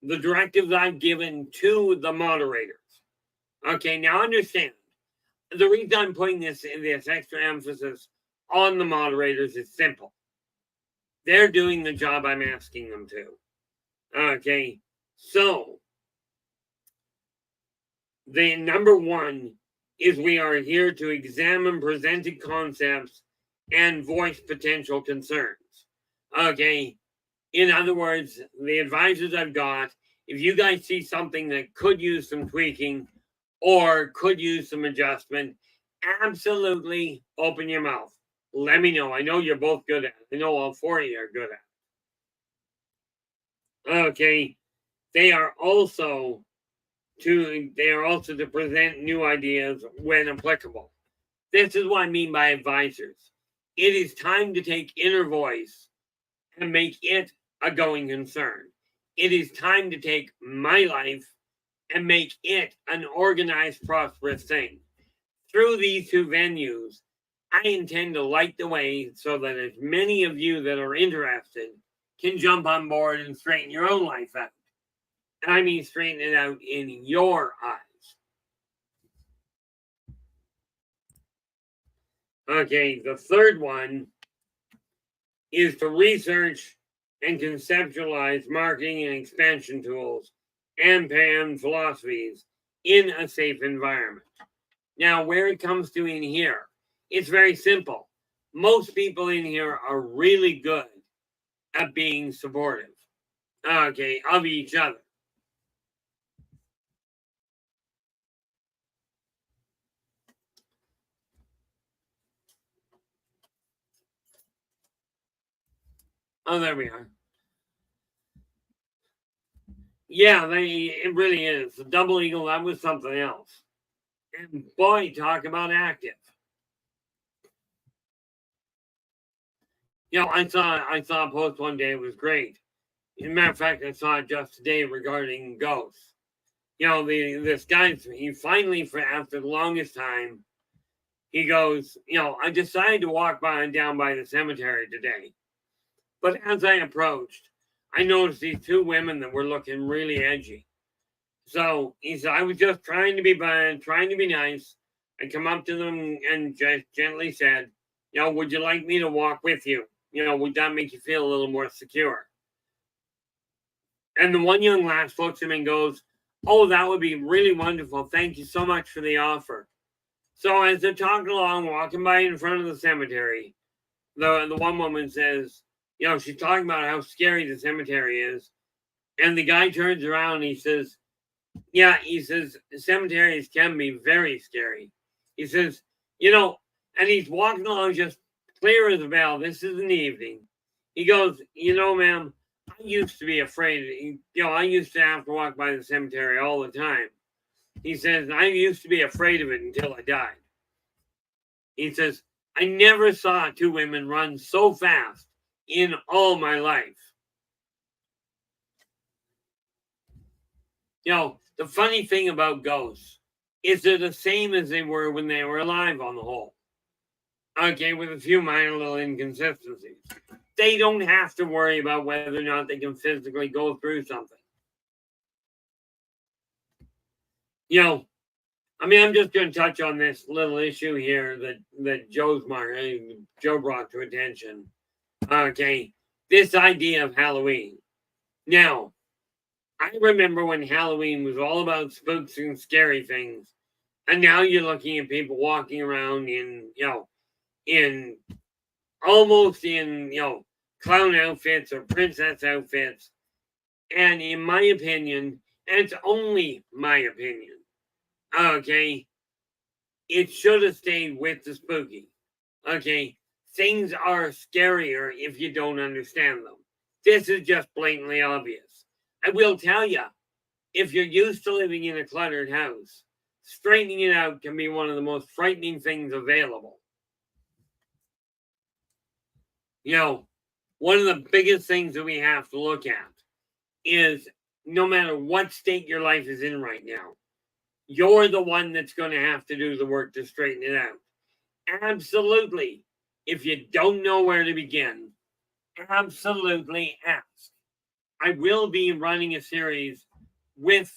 The directives I've given to the moderators. Okay, now understand. The reason I'm putting this extra emphasis on the moderators is simple. They're doing the job I'm asking them to. Okay, so the number one is we are here to examine presented concepts and voice potential concerns. Okay, in other words, the advisors I've got, if you guys see something that could use some tweaking or could use some adjustment, absolutely open your mouth. Let me know. I know you're both good at it. I know all four of you are good at it. Okay. They are also to present new ideas when applicable. This is what I mean by advisors. It is time to take Inner Voice and make it a going concern. It is time to take my life and make it an organized, prosperous thing. Through these two venues, I intend to light the way so that as many of you that are interested can jump on board and straighten your own life out. And I mean straighten it out in your eyes. Okay, the third one is to research and conceptualize marketing and expansion tools and PAM philosophies in a safe environment. Now, where it comes to in here, it's very simple. Most people in here are really good at being supportive, okay, of each other. Oh, there we are. Yeah, it really is. The double eagle, that was something else. And boy, talk about active. You know, I saw a post one day, it was great. As a matter of fact, I saw it just today regarding ghosts. You know, this guy, he finally, after the longest time, he goes, you know, I decided to walk down by the cemetery today. But as I approached, I noticed these two women that were looking really edgy. So he said, I was just trying to be nice. I come up to them and just gently said, you know, would you like me to walk with you? You know, would that make you feel a little more secure? And the one young lass looks at him and goes, oh, that would be really wonderful. Thank you so much for the offer. So as they're talking along, walking by in front of the cemetery, the one woman says, you know, she's talking about how scary the cemetery is. And the guy turns around and he says, yeah, he says, cemeteries can be very scary. He says, you know, and he's walking along just clear as a bell. This is in the evening. He goes, you know, ma'am, I used to be afraid. You know, I used to have to walk by the cemetery all the time. He says, I used to be afraid of it until I died. He says, I never saw two women run so fast in all my life. You know, the funny thing about ghosts is they're the same as they were when they were alive on the whole. Okay, with a few minor little inconsistencies. They don't have to worry about whether or not they can physically go through something. You know, I mean, I'm just going to touch on this little issue here that Joe brought to attention. Okay, this idea of Halloween. Now, I remember when Halloween was all about spooks and scary things, and now you're looking at people walking around in almost in clown outfits or princess outfits. And in my opinion, and it's only my opinion, okay, it should have stayed with the spooky. Okay, things are scarier if you don't understand them. This is just blatantly obvious. I will tell you, if you're used to living in a cluttered house, straightening it out can be one of the most frightening things available. One of the biggest things that we have to look at is no matter what state your life is in right now, you're the one that's going to have to do the work to straighten it out. Absolutely. If you don't know where to begin, absolutely ask. I will be running a series with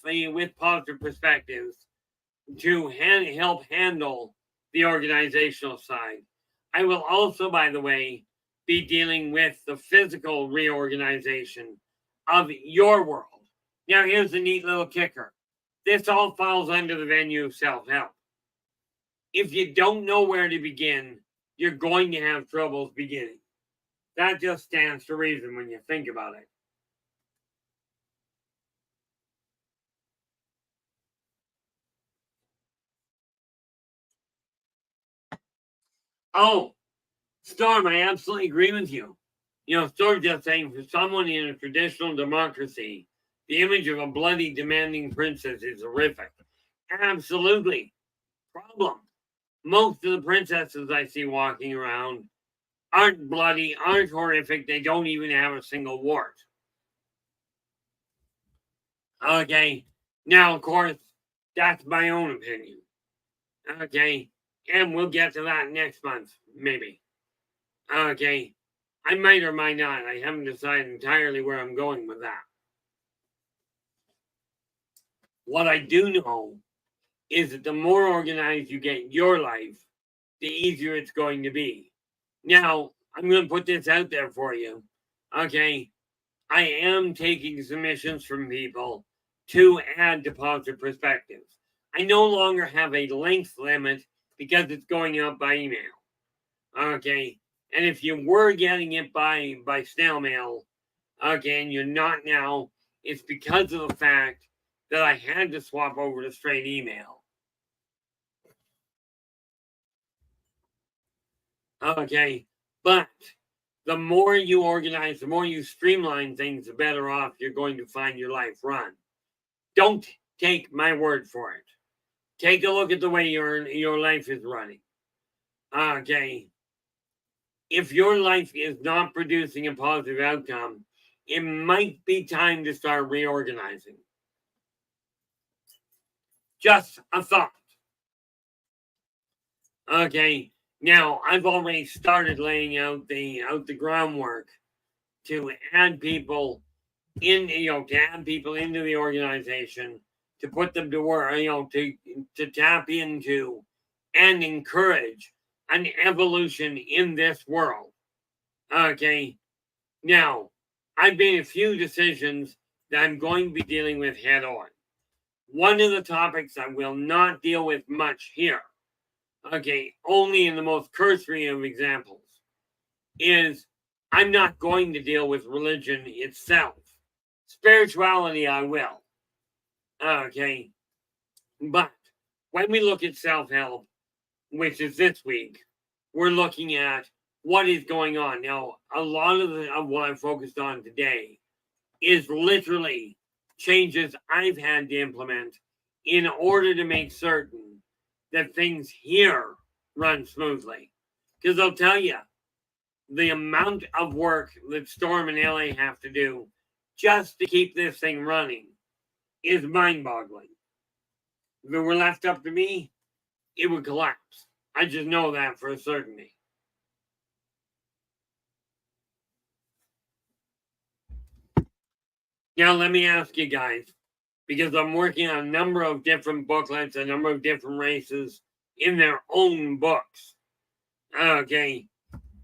positive perspectives to help handle the organizational side. I will also, by the way, be dealing with the physical reorganization of your world. Now, here's the neat little kicker. This all falls under the venue of self-help. If you don't know where to begin, you're going to have troubles beginning. That just stands to reason when you think about it. Oh, Storm, I absolutely agree with you. Storm just saying for someone in a traditional democracy, the image of a bloody, demanding princess is horrific. Absolutely. Problem. Most of the princesses I see walking around aren't bloody, aren't horrific. They don't even have a single wart. Okay. Now, of course, that's my own opinion. Okay. And we'll get to that next month, maybe. Okay. I might or might not. I haven't decided entirely where I'm going with that. What I do know is that the more organized you get your life, the easier it's going to be. Now, I'm going to put this out there for you. Okay. I am taking submissions from people to add to positive perspectives. I no longer have a length limit because it's going out by email. Okay. And if you were getting it by snail mail, okay, and you're not now, it's because of the fact that I had to swap over to straight email. Okay. But the more you organize, the more you streamline things, the better off you're going to find your life run. Don't take my word for it. Take a look at the way your life is running. Okay. If your life is not producing a positive outcome, it might be time to start reorganizing. Just a thought. Okay. Now I've already started laying out the groundwork to add people into the organization, to put them to work, to tap into and encourage an evolution in this world. Okay. Now, I've made a few decisions that I'm going to be dealing with head on. One of the topics I will not deal with much here, okay, only in the most cursory of examples, is I'm not going to deal with religion itself. Spirituality, I will. Okay. But when we look at self help, which is this week, we're looking at what is going on. Now, a lot of what I'm focused on today is literally changes I've had to implement in order to make certain that things here run smoothly. Because I'll tell you, the amount of work that Storm and LA have to do just to keep this thing running is mind-boggling. If it were left up to me, it would collapse. I just know that for a certainty. Now, let me ask you guys, because I'm working on a number of different booklets, a number of different races in their own books. Okay.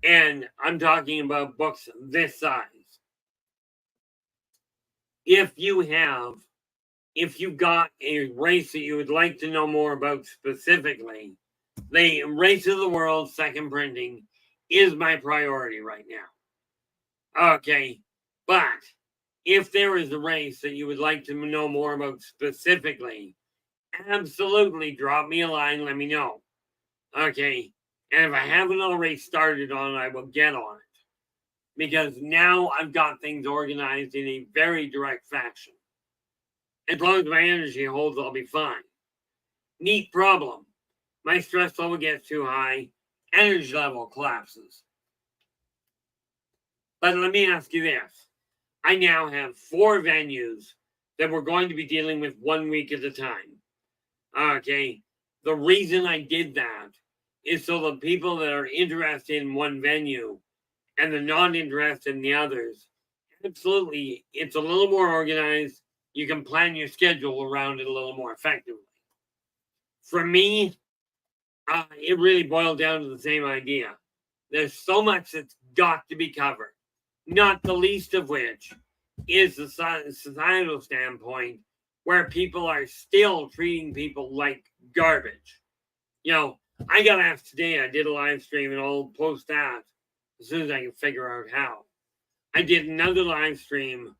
And I'm talking about books this size. If you've got a race that you would like to know more about specifically, the Race of the World second printing is my priority right now. Okay. But if there is a race that you would like to know more about specifically, absolutely drop me a line, let me know. Okay. And if I haven't already started on it, I will get on it. Because now I've got things organized in a very direct fashion. As long as my energy holds, I'll be fine. Neat problem. My stress level gets too high, energy level collapses. But let me ask you this. I now have 4 venues that we're going to be dealing with 1 week at a time. Okay. The reason I did that is so the people that are interested in one venue and the not interested in the others, absolutely, it's a little more organized. You can plan your schedule around it a little more effectively. For me, it really boiled down to the same idea. There's so much that's got to be covered, not the least of which is the societal standpoint where people are still treating people like garbage. I got asked today, I did a live stream and I'll post that as soon as I can figure out how. I did another live stream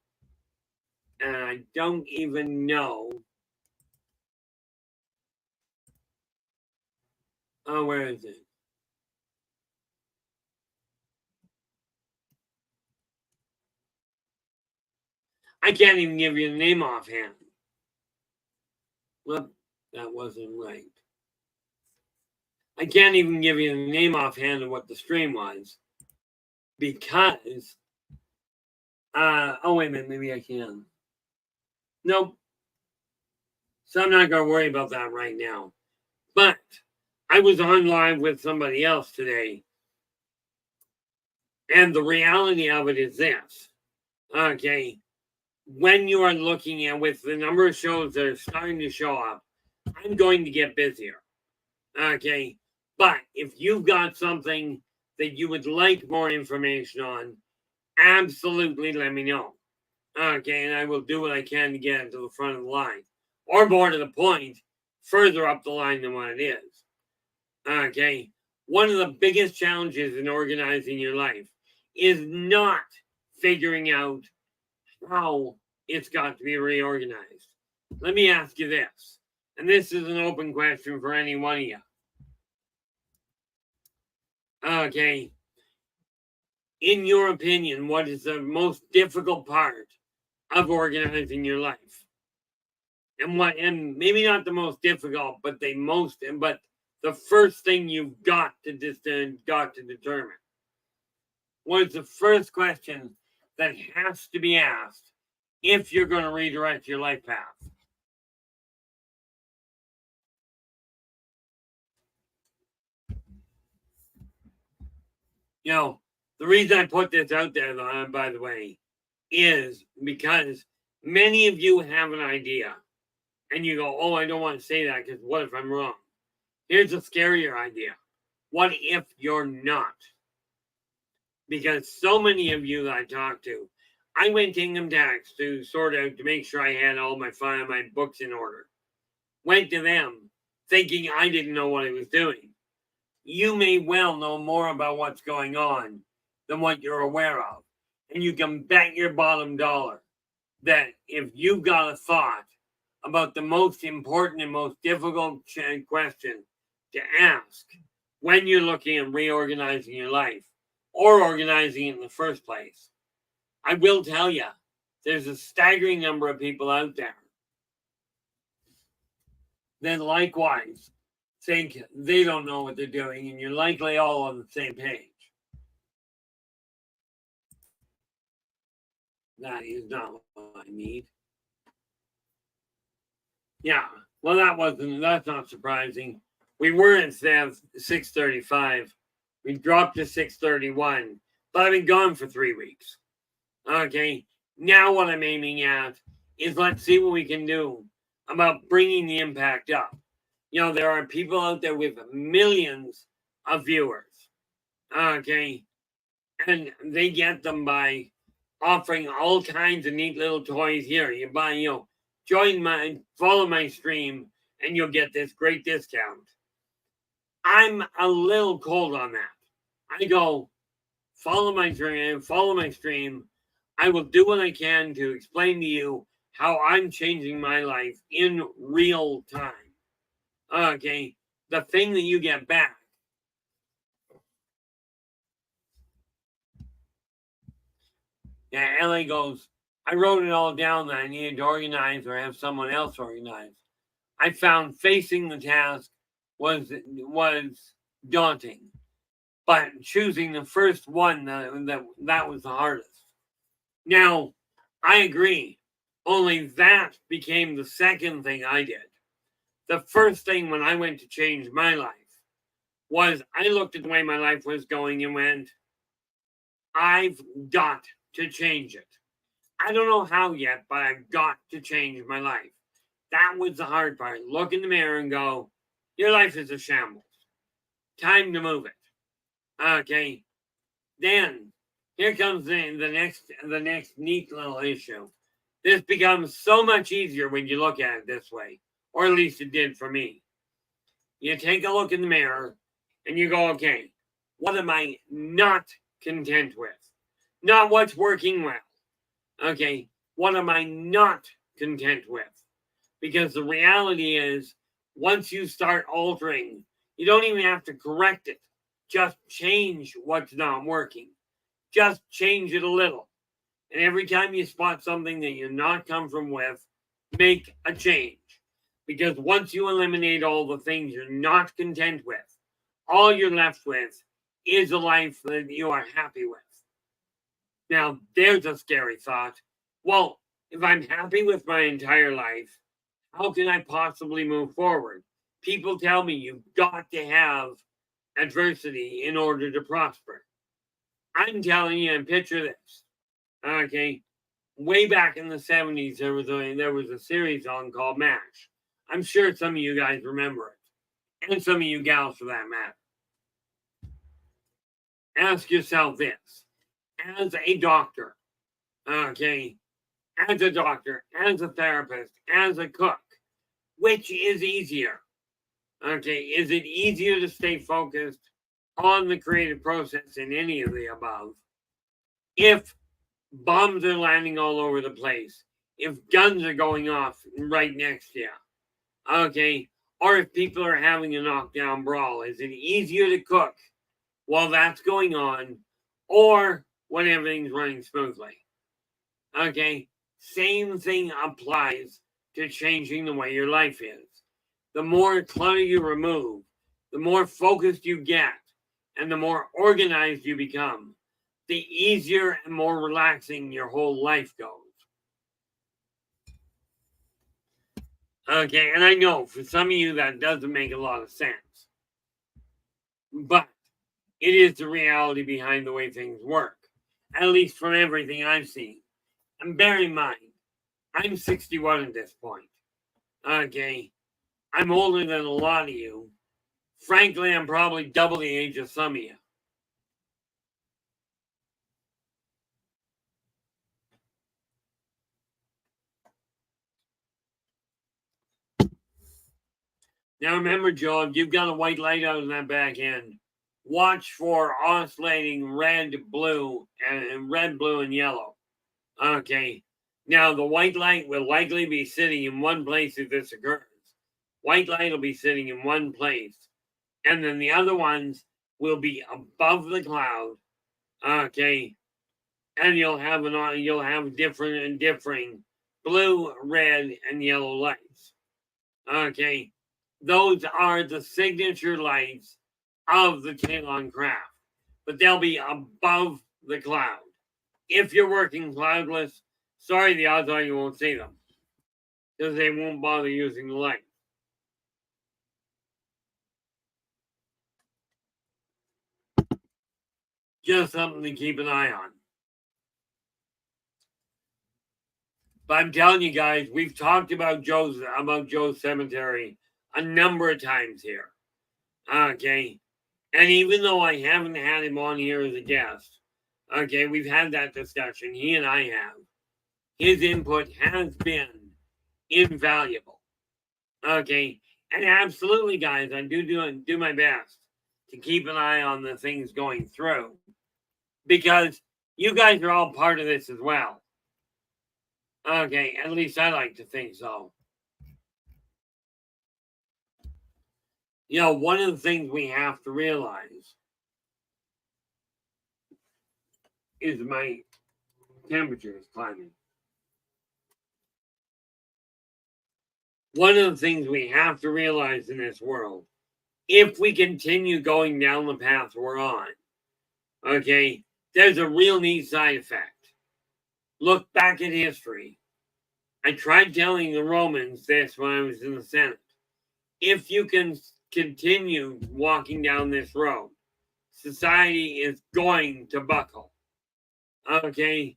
and I don't even know. Oh, where is it? I can't even give you the name offhand. Well, that wasn't right. I can't even give you the name offhand of what the stream was because oh wait a minute, maybe I can. Nope. So I'm not going to worry about that right now. But I was on live with somebody else today, and the reality of it is this. Okay, when you are looking at with the number of shows that are starting to show up, I'm going to get busier. Okay, but if you've got something that you would like more information on, absolutely let me know. Okay, and I will do what I can to get it to the front of the line, or more to the point, further up the line than what it is. Okay, one of the biggest challenges in organizing your life is not figuring out how it's got to be reorganized. Let me ask you this, and this is an open question for any one of you. Okay, in your opinion, what is the most difficult part of organizing your life? And maybe not the most difficult, but the first thing you've got to determine. What is the first question that has to be asked if you're going to redirect your life path? The reason I put this out there, by the way, is because many of you have an idea and you go, oh, I don't want to say that because what if I'm wrong? Here's a scarier idea. What if you're not? Because so many of you that I talked to, I went to income tax to sort out to make sure I had all my books in order. Went to them thinking I didn't know what I was doing. You may well know more about what's going on than what you're aware of. And you can bet your bottom dollar that if you've got a thought about the most important and most difficult question to ask when you're looking at reorganizing your life or organizing it in the first place, I will tell you, there's a staggering number of people out there that likewise think they don't know what they're doing, and you're likely all on the same page. That is not what I need. Yeah, well, that's not surprising. We were instead of 635. We dropped to 631, but I've been gone for 3 weeks. Okay, now what I'm aiming at is let's see what we can do about bringing the impact up. There are people out there with millions of viewers, okay, and they get them by offering all kinds of neat little toys. Here, you buy, follow my stream, and you'll get this great discount. I'm a little cold on that. I go, follow my stream. I will do what I can to explain to you how I'm changing my life in real time. Okay, the thing that you get back. Yeah, Ellie goes, I wrote it all down that I needed to organize or have someone else organize. I found facing the task was daunting, but choosing the first one that was the hardest. Now, I agree. Only that became the second thing I did. The first thing when I went to change my life was I looked at the way my life was going and went, I've got to change it. I don't know how yet, but I've got to change my life. That was the hard part. Look in the mirror and go, your life is a shambles. Time to move it. Okay. Then here comes the next neat little issue. This becomes so much easier when you look at it this way, or at least it did for me. You take a look in the mirror and you go, okay, what am I not content with? Not what's working well. Okay, what am I not content with? Because the reality is, once you start altering, you don't even have to correct it. Just change what's not working. Just change it a little. And every time you spot something that you're not comfortable with, make a change. Because once you eliminate all the things you're not content with, all you're left with is a life that you are happy with. Now, there's a scary thought. Well, if I'm happy with my entire life, how can I possibly move forward? People tell me you've got to have adversity in order to prosper. I'm telling you, and picture this. Okay, way back in the 70s, there was a series on called MASH. I'm sure some of you guys remember it, and some of you gals for that matter. Ask yourself this: as a doctor, okay, as a doctor, as a therapist, as a cook, which is easier? Okay, is it easier to stay focused on the creative process in any of the above? If bombs are landing all over the place, if guns are going off right next to you, okay, or if people are having a knockdown brawl, is it easier to cook while that's going on or when everything's running smoothly? Okay, same thing applies to changing the way your life is. The more clutter you remove, the more focused you get, and the more organized you become, the easier and more relaxing your whole life goes. Okay, and I know for some of you that doesn't make a lot of sense, but it is the reality behind the way things work, at least from everything I've seen. And bear in mind, I'm 61 at this point. Okay, I'm older than a lot of you. Frankly, I'm probably double the age of some of you. Now remember, Joe, if you've got a white light out in that back end, watch for oscillating red, blue, and yellow. Okay. Now the white light will likely be sitting in one place if this occurs. White light will be sitting in one place. And then the other ones will be above the cloud. Okay. And you'll have differing blue, red, and yellow lights. Okay. Those are the signature lights of the Talon craft, but they'll be above the cloud. If you're working cloudless, sorry, the odds are you won't see them because they won't bother using the light. Just something to keep an eye on. But I'm telling you guys, we've talked about Joe's cemetery a number of times here. Okay. And even though I haven't had him on here as a guest, okay, we've had that discussion. He and I have. His input has been invaluable. Okay. And absolutely, guys, I do my best to keep an eye on the things going through, because you guys are all part of this as well. Okay, at least I like to think so. You know, one of the things we have to realize is my temperature is climbing. One of the things we have to realize in this world, if we continue going down the path we're on, okay, there's a real neat side effect. Look back at history. I tried telling the Romans this when I was in the Senate. If you can continue walking down this road, society is going to buckle. Okay.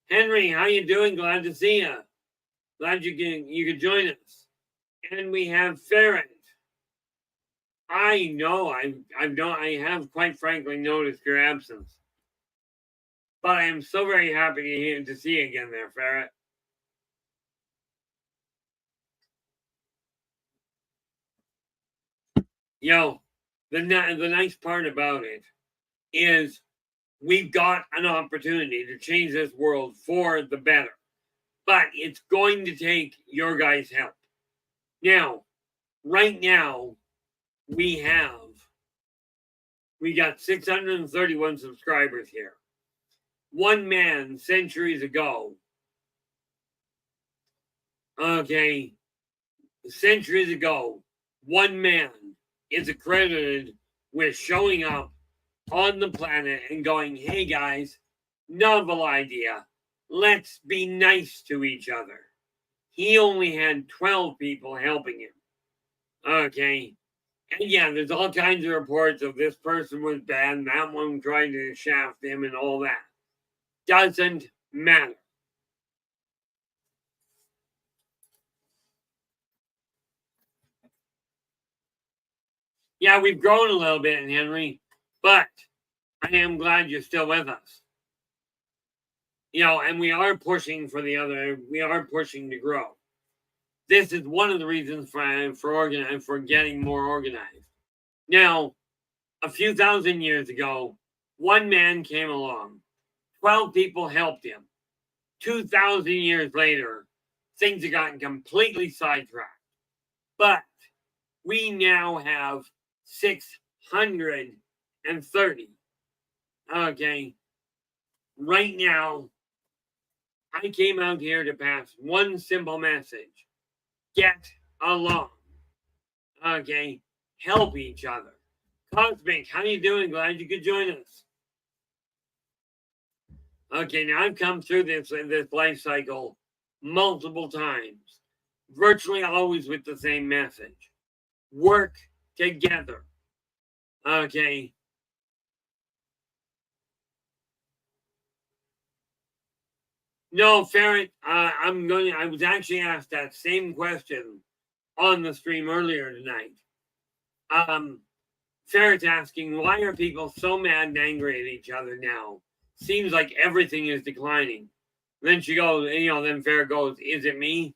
Henry, how you doing? Glad to see you. Glad you could join us. And we have Ferret. I know I have quite frankly noticed your absence. But I am so very happy to see you again there, Ferret. Yo, the nice part about it is we've got an opportunity to change this world for the better. But it's going to take your guys' help. Now, right now, we got 631 subscribers here. One man centuries ago, okay, centuries ago, one man is accredited with showing up on the planet and going, hey guys, novel idea. Let's be nice to each other. He only had 12 people helping him. Okay. And yeah, there's all kinds of reports of this person was bad and that one tried to shaft him and all that. Doesn't matter. Yeah, we've grown a little bit, Henry, but I am glad you're still with us. You know, and we are pushing to grow. This is one of the reasons for getting more organized. Now, a few thousand years ago, one man came along. 12 people helped him. 2,000 years later, things have gotten completely sidetracked. But we now have 630. Okay. Right now, I came out here to pass one simple message. Get along. Okay. Help each other. Cosmic, how you doing? Glad you could join us. Okay, now I've come through this life cycle multiple times, virtually always with the same message. Work together. Okay. No, Ferret, I was actually asked that same question on the stream earlier tonight. Ferret's asking, why are people so mad and angry at each other now? Seems like everything is declining. Then she goes, then Ferret goes, is it me?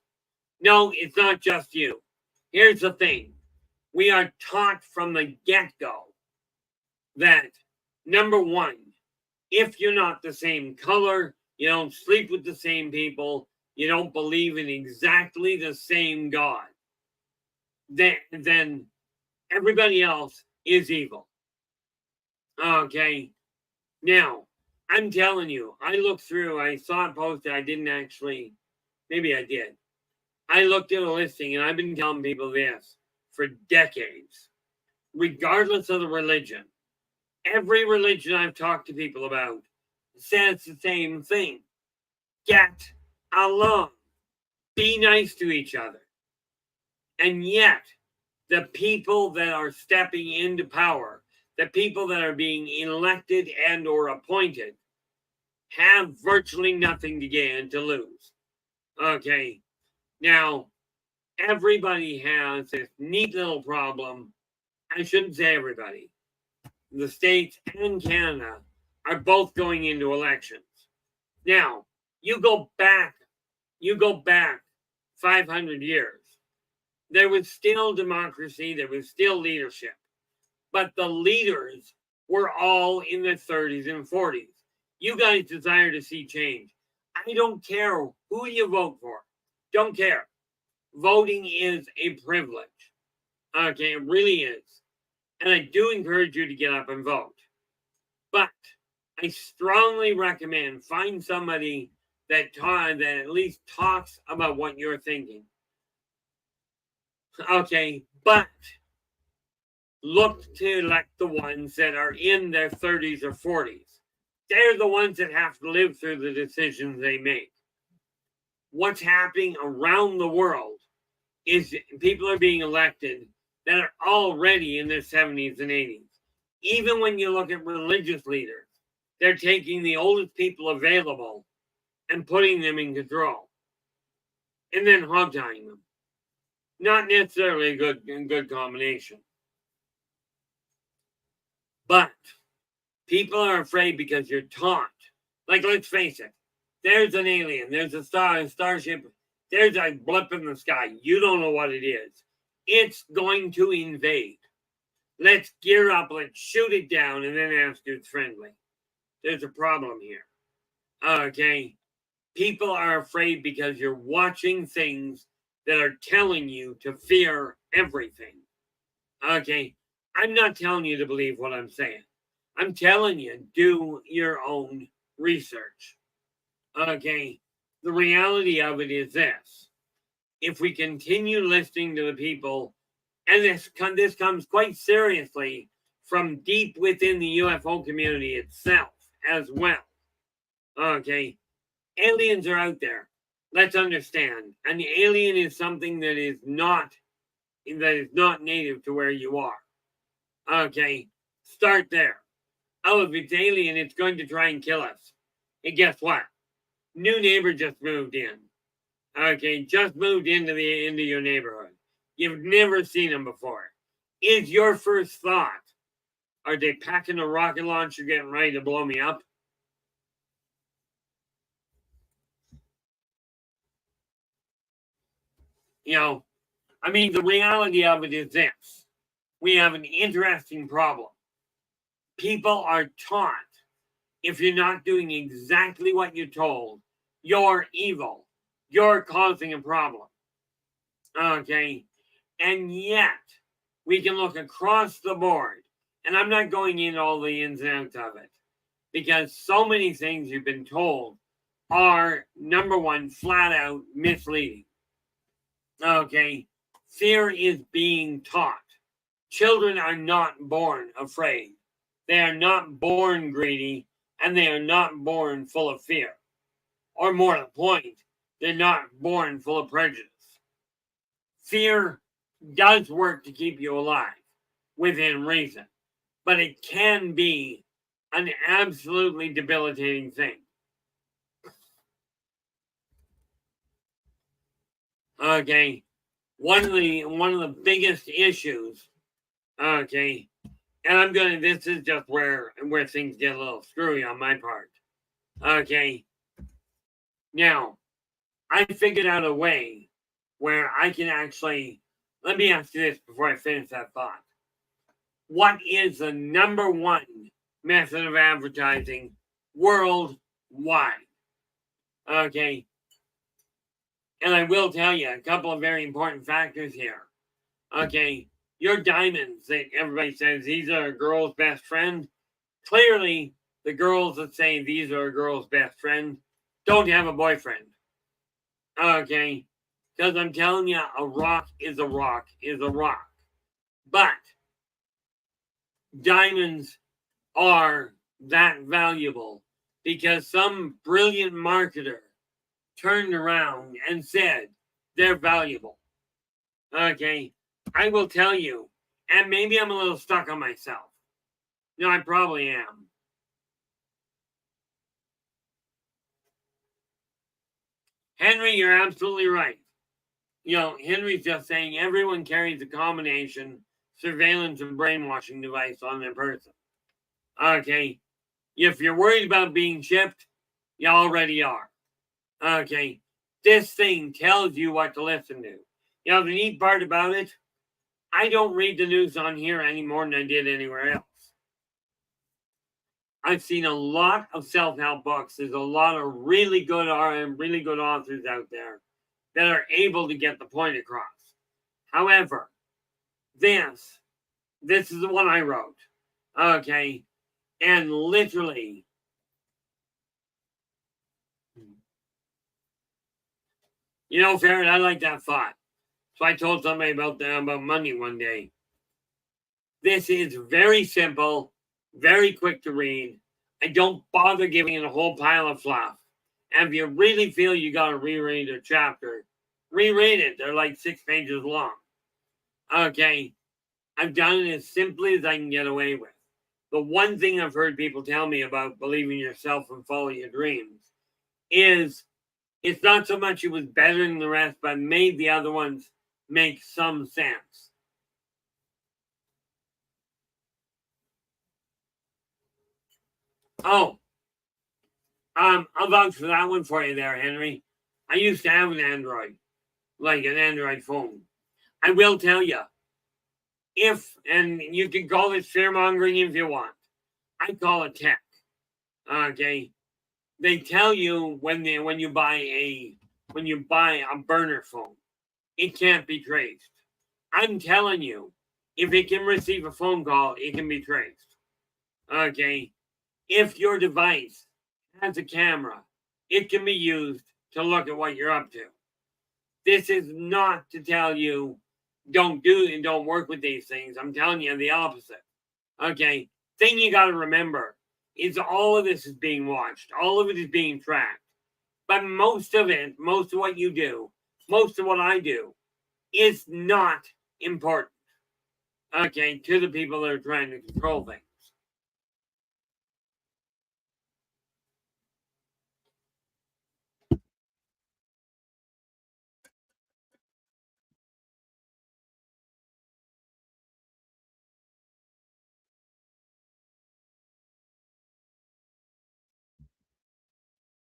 No, it's not just you. Here's the thing. We are taught from the get-go that, number one, if you're not the same color, you don't sleep with the same people, you don't believe in exactly the same God, then everybody else is evil. Okay. Now, I'm telling you, I looked through, I saw it posted, I didn't actually, maybe I did. I looked at a listing and I've been telling people this for decades, regardless of the religion. Every religion I've talked to people about says the same thing. Get along. Be nice to each other. And yet, the people that are stepping into power, the people that are being elected and or appointed, have virtually nothing to gain and to lose. Okay. Now, everybody has this neat little problem. I shouldn't say everybody. The States and Canada are both going into elections. Now, you go back 500 years. There was still democracy, there was still leadership, but the leaders were all in their 30s and 40s. You guys desire to see change. I don't care who you vote for. Don't care. Voting is a privilege. Okay, it really is. And I do encourage you to get up and vote. But I strongly recommend find somebody that at least talks about what you're thinking. Okay, but look to elect the ones that are in their 30s or 40s. They're the ones that have to live through the decisions they make. What's happening around the world is people are being elected that are already in their 70s and 80s. Even when you look at religious leaders, they're taking the oldest people available and putting them in control and then hog-tying them. Not necessarily a good combination. But people are afraid because you're taught. Like, let's face it, there's an alien, there's a starship, there's a blip in the sky. You don't know what it is. It's going to invade. Let's gear up, let's shoot it down, and then ask if it's friendly. There's a problem here. Okay? People are afraid because you're watching things that are telling you to fear everything. Okay? I'm not telling you to believe what I'm saying. I'm telling you, do your own research. Okay? The reality of it is this. If we continue listening to the people, and this comes quite seriously from deep within the UFO community itself as well. Okay? Aliens are out there. Let's understand. An alien is something that is not native to where you are. Okay? Start there. Oh, if it's alien, it's going to try and kill us. And guess what? New neighbor just moved in. Okay, just moved into your neighborhood. You've never seen them before. Is your first thought, are they packing a rocket launcher getting ready to blow me up? You know, I mean, the reality of it is this. We have an interesting problem. People are taught, if you're not doing exactly what you're told, you're evil. You're causing a problem. Okay? And yet, we can look across the board, and I'm not going into all the ins and outs of it, because so many things you've been told are, number one, flat out misleading. Okay? Fear is being taught. Children are not born afraid. They are not born greedy, and they are not born full of fear. Or more to the point, they're not born full of prejudice. Fear does work to keep you alive within reason, but it can be an absolutely debilitating thing. Okay, one of the biggest issues. Okay, and this is just where things get a little screwy on my part. Okay, now I figured out a way where I can actually. Let me ask you this before I finish that thought. What is the number one method of advertising worldwide? Okay. And I will tell you a couple of very important factors here. Okay. Your diamonds that everybody says these are a girl's best friend. Clearly, the girls that say these are a girl's best friend don't have a boyfriend. Okay. Because I'm telling you, a rock is a rock is a rock. But diamonds are that valuable because some brilliant marketer turned around and said they're valuable. Okay. I will tell you, and maybe I'm a little stuck on myself. No, I probably am. Henry, you're absolutely right. Henry's just saying everyone carries a combination surveillance and brainwashing device on their person. Okay. If you're worried about being chipped, you already are. Okay. This thing tells you what to listen to. The neat part about it, I don't read the news on here any more than I did anywhere else. I've seen a lot of self-help books. There's a lot of really good authors out there that are able to get the point across. However, this is the one I wrote. Okay. And literally, Farron, I like that thought. So I told somebody about money one day. This is very simple, very quick to read. I don't bother giving it a whole pile of fluff. And if you really feel you got to reread a chapter, reread it. They're like 6 pages long. Okay. I've done it as simply as I can get away with. The one thing I've heard people tell me about believing yourself and follow your dreams is it's not so much it was better than the rest, but made the other ones make some sense. Oh, I'll vouch for that one for you there, Henry. I used to have an Android, like an Android phone. I will tell you, and you can call it fear mongering if you want. I call it tech. Okay, they tell you when you buy a burner phone, it can't be traced. I'm telling you, if it can receive a phone call, it can be traced. Okay, if your device has a camera, it can be used to look at what you're up to. This is not to tell you don't work with these things. I'm telling you the opposite. Okay, thing you got to remember is all of this is being watched. All of it is being tracked. But most of what you do, most of what I do, is not important. Okay, to the people that are trying to control things.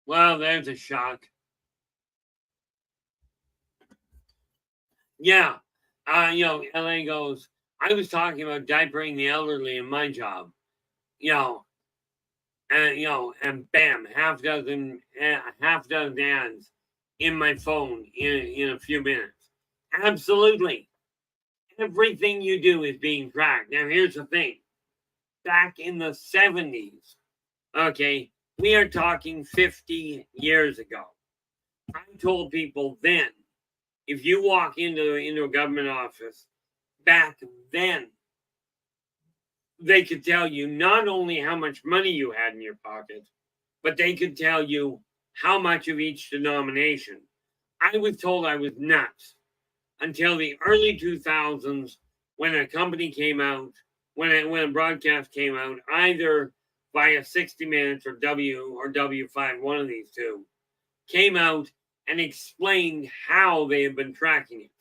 Well, there's a shock. Yeah. LA goes, I was talking about diapering the elderly in my job. And bam, half dozen ads in my phone in a few minutes. Absolutely. Everything you do is being tracked. Now, here's the thing. Back in the 70s, okay, we are talking 50 years ago. I told people then, if you walk into a government office, back then, they could tell you not only how much money you had in your pocket, but they could tell you how much of each denomination. I was told I was nuts until the early 2000s when a company came out, when a broadcast came out, either via 60 Minutes or W5, one of these two, came out and explained how they have been tracking it.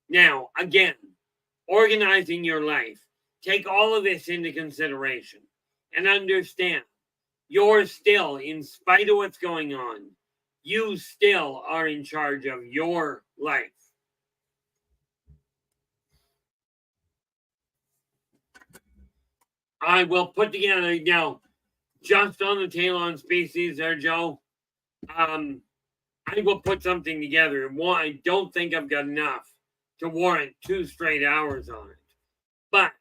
Now, again, organizing your life, take all of this into consideration and understand you're still, in spite of what's going on, you still are in charge of your life. I will put together now, just on the tail on species there, Joe. I will put something together. One, I don't think I've got enough to warrant 2 straight hours on it. But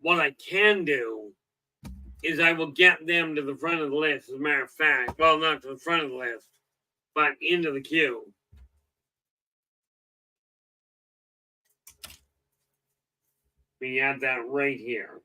what I can do is I will get them to the front of the list, as a matter of fact. Well, not to the front of the list, but into the queue. We have that right here.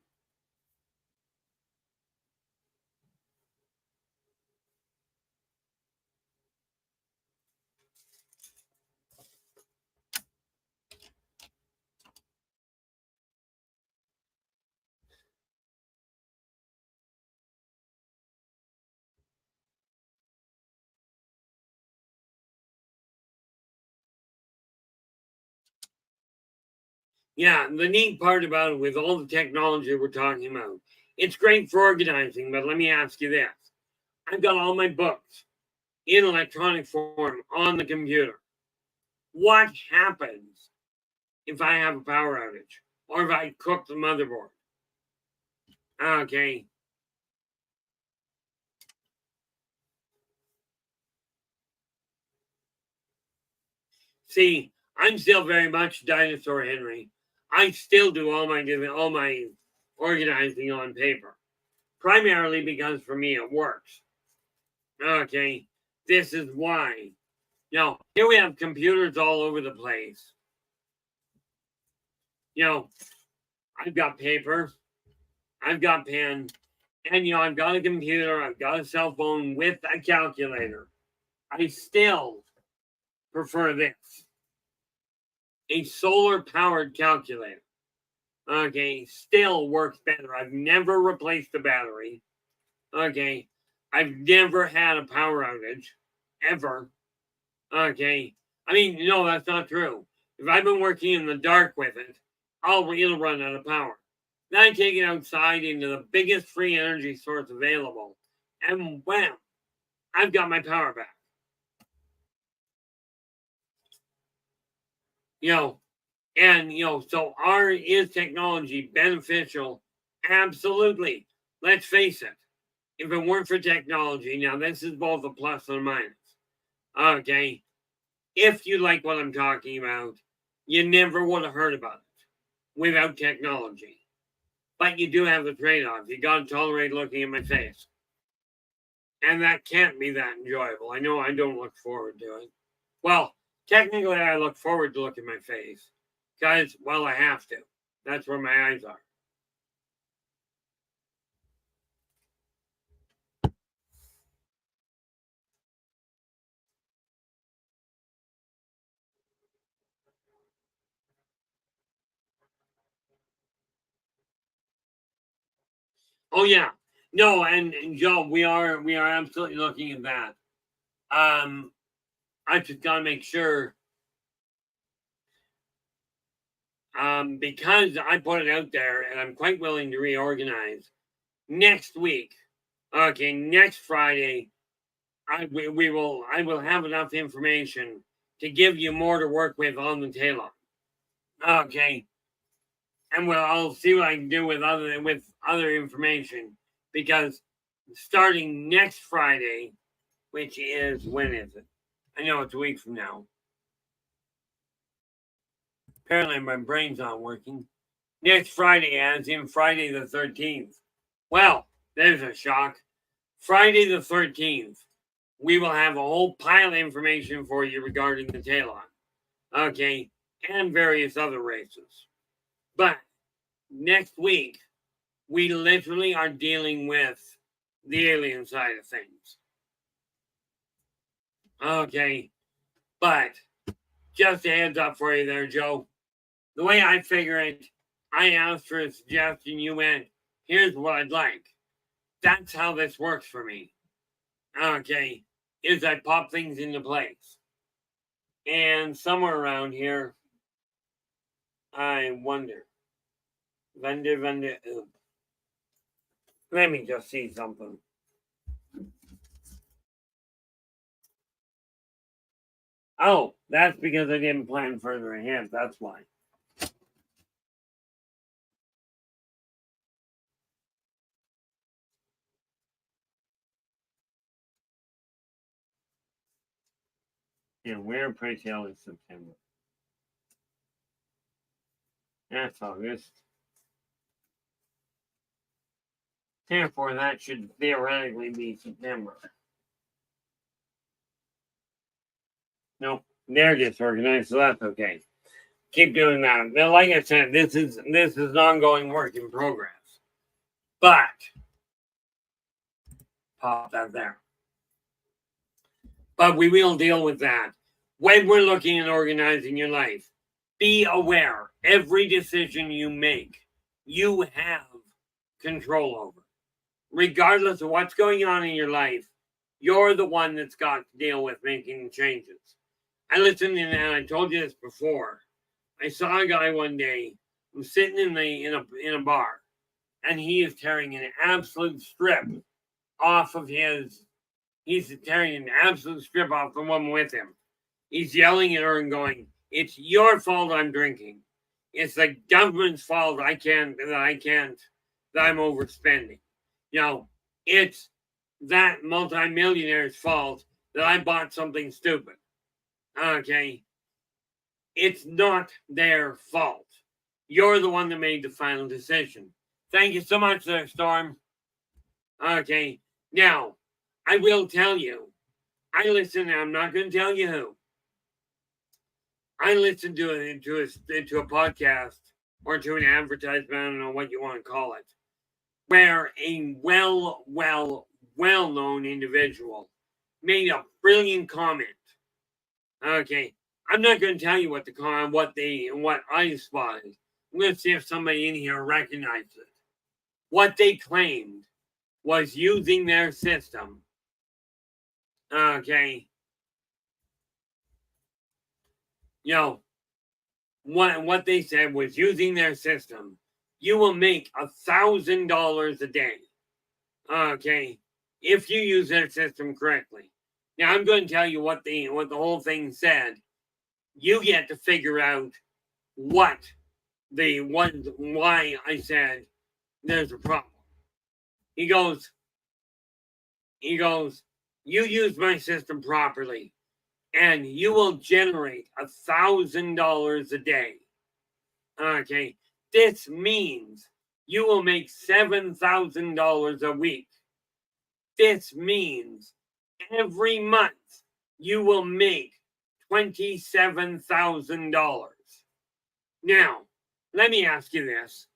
Yeah, the neat part about it with all the technology we're talking about, it's great for organizing, but let me ask you this. I've got all my books in electronic form on the computer. What happens if I have a power outage or if I cook the motherboard? Okay. See, I'm still very much Dinosaur Henry. I still do all my organizing on paper, primarily because for me it works. Okay, this is why. Here we have computers all over the place. I've got paper, I've got pen, and I've got a computer, I've got a cell phone with a calculator. I still prefer this. A solar powered calculator. Okay, still works better. I've never replaced the battery. Okay, I've never had a power outage, ever. Okay, I mean, no, that's not true. If I've been working in the dark with it, it'll run out of power. Then I take it outside into the biggest free energy source available, and wham, I've got my power back. So is technology beneficial? Absolutely. Let's face it. If it weren't for technology, now this is both a plus and a minus. Okay. If you like what I'm talking about, you never would have heard about it without technology. But you do have the trade-off. You got to tolerate looking at my face. And that can't be that enjoyable. I know I don't look forward to it. Well, technically, I look forward to looking at my face. Because, well, I have to. That's where my eyes are. Oh yeah. No, and Joe, we are absolutely looking at that. I just gotta make sure. Because I put it out there and I'm quite willing to reorganize. Next week, okay, next Friday, I will have enough information to give you more to work with on the tail on. Okay. And I'll see what I can do with other information, because starting next Friday, which is, when is it? I know it's a week from now. Apparently my brain's not working. Next Friday, as in Friday the 13th. Well, there's a shock. Friday the 13th, we will have a whole pile of information for you regarding the Talon. Okay, and various other races. But next week, we literally are dealing with the alien side of things. Okay, but just a heads up for you there, Joe. The way I figure it, I asked for a suggestion, you went, here's what I'd like. That's how this works for me. Okay, is I pop things into place. And somewhere around here, I wonder. Let me just see something. Oh, that's because I didn't plan further ahead. That's why. Yeah, where, pray tell, is September? That's August. Therefore, that should theoretically be September. Nope, they're disorganized, so that's okay. Keep doing that. Now, like I said, this is an ongoing work in progress. But pop that there. But we will deal with that when we're looking at organizing your life. Be aware, every decision you make, you have control over. Regardless of what's going on in your life, you're the one that's got to deal with making changes. I listened in, and I told you this before. I saw a guy one day sitting in a bar, and he is tearing an absolute strip off of his. He's tearing an absolute strip off the woman with him. He's yelling at her and going, "It's your fault I'm drinking. It's the government's fault that I'm overspending. You know, it's that multimillionaire's fault that I bought something stupid. Okay? It's not their fault. You're the one that made the final decision." Thank you so much there, Storm. Okay. Now, I will tell you, I'm not going to tell you who. I listened to a podcast or to an advertisement, I don't know what you want to call it, where a well-known individual made a brilliant comment. Okay, I'm not going to tell you what I spotted. I'm going to see if somebody in here recognizes it. What they claimed was using their system. Okay. You know, what they said was using their system, you will make $1,000 a day. Okay. If you use their system correctly. Now I'm going to tell you what the whole thing said. You get to figure out why I said there's a problem. He goes, you use my system properly, and you will generate $1,000 a day. Okay. This means you will make $7,000 a week. This means every month you will make $27,000. Now, let me ask you this.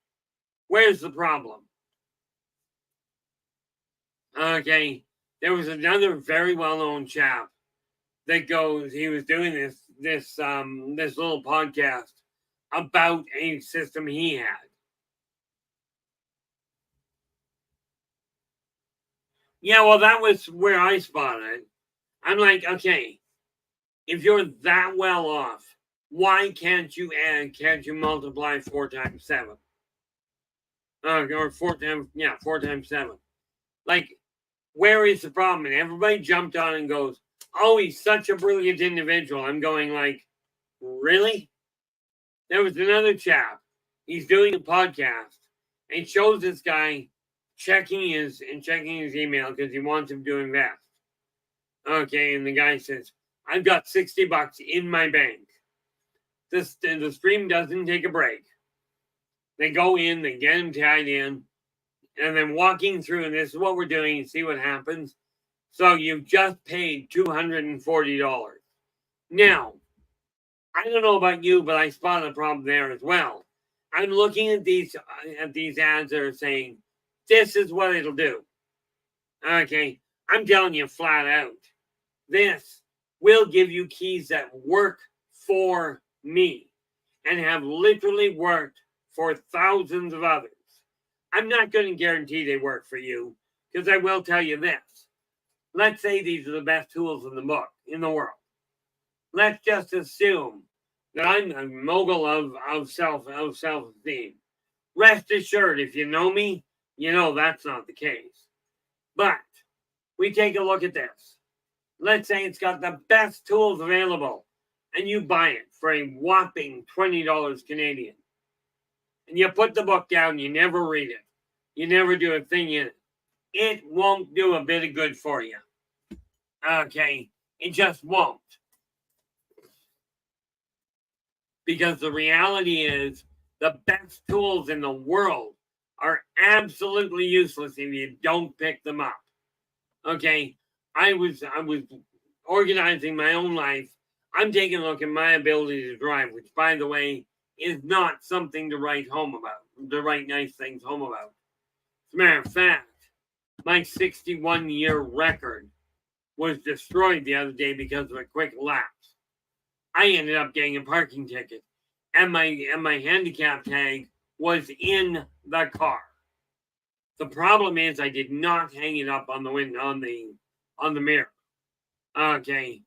Where's the problem? Okay, there was another very well-known chap that he was doing this little podcast about a system he had. Yeah, well, that was where I spotted it. I'm like, okay, if you're that well off, why can't you multiply 4 times 7? Or 4 times 7. Like, where is the problem? And everybody jumped on and goes, "Oh, he's such a brilliant individual." I'm going like, really? There was another chap. He's doing a podcast and shows this guy checking his email because he wants him to invest. Okay, and the guy says, "I've got $60 in my bank." The stream doesn't take a break. They go in, they get him tied in, and then walking through, and this is what we're doing, and see what happens. So you've just paid $240. Now, I don't know about you, but I spotted a problem there as well. I'm looking at these ads that are saying, this is what it'll do. Okay, I'm telling you flat out, this will give you keys that work for me and have literally worked for thousands of others. I'm not going to guarantee they work for you, because I will tell you this. Let's say these are the best tools in the world. Let's just assume that I'm a mogul of self-esteem. Rest assured, if you know me, you know that's not the case. But we take a look at this. Let's say it's got the best tools available, and you buy it for a whopping $20 Canadian. And you put the book down, you never read it. You never do a thing in it. It won't do a bit of good for you. Okay? It just won't. Because the reality is, the best tools in the world are absolutely useless if you don't pick them up. Okay? I was organizing my own life. I'm taking a look at my ability to drive, which, by the way, is not something to write nice things home about. As a matter of fact, my 61-year record was destroyed the other day because of a quick lapse. I ended up getting a parking ticket, and my handicap tag was in the car. The problem is I did not hang it up on the window on the mirror. Okay,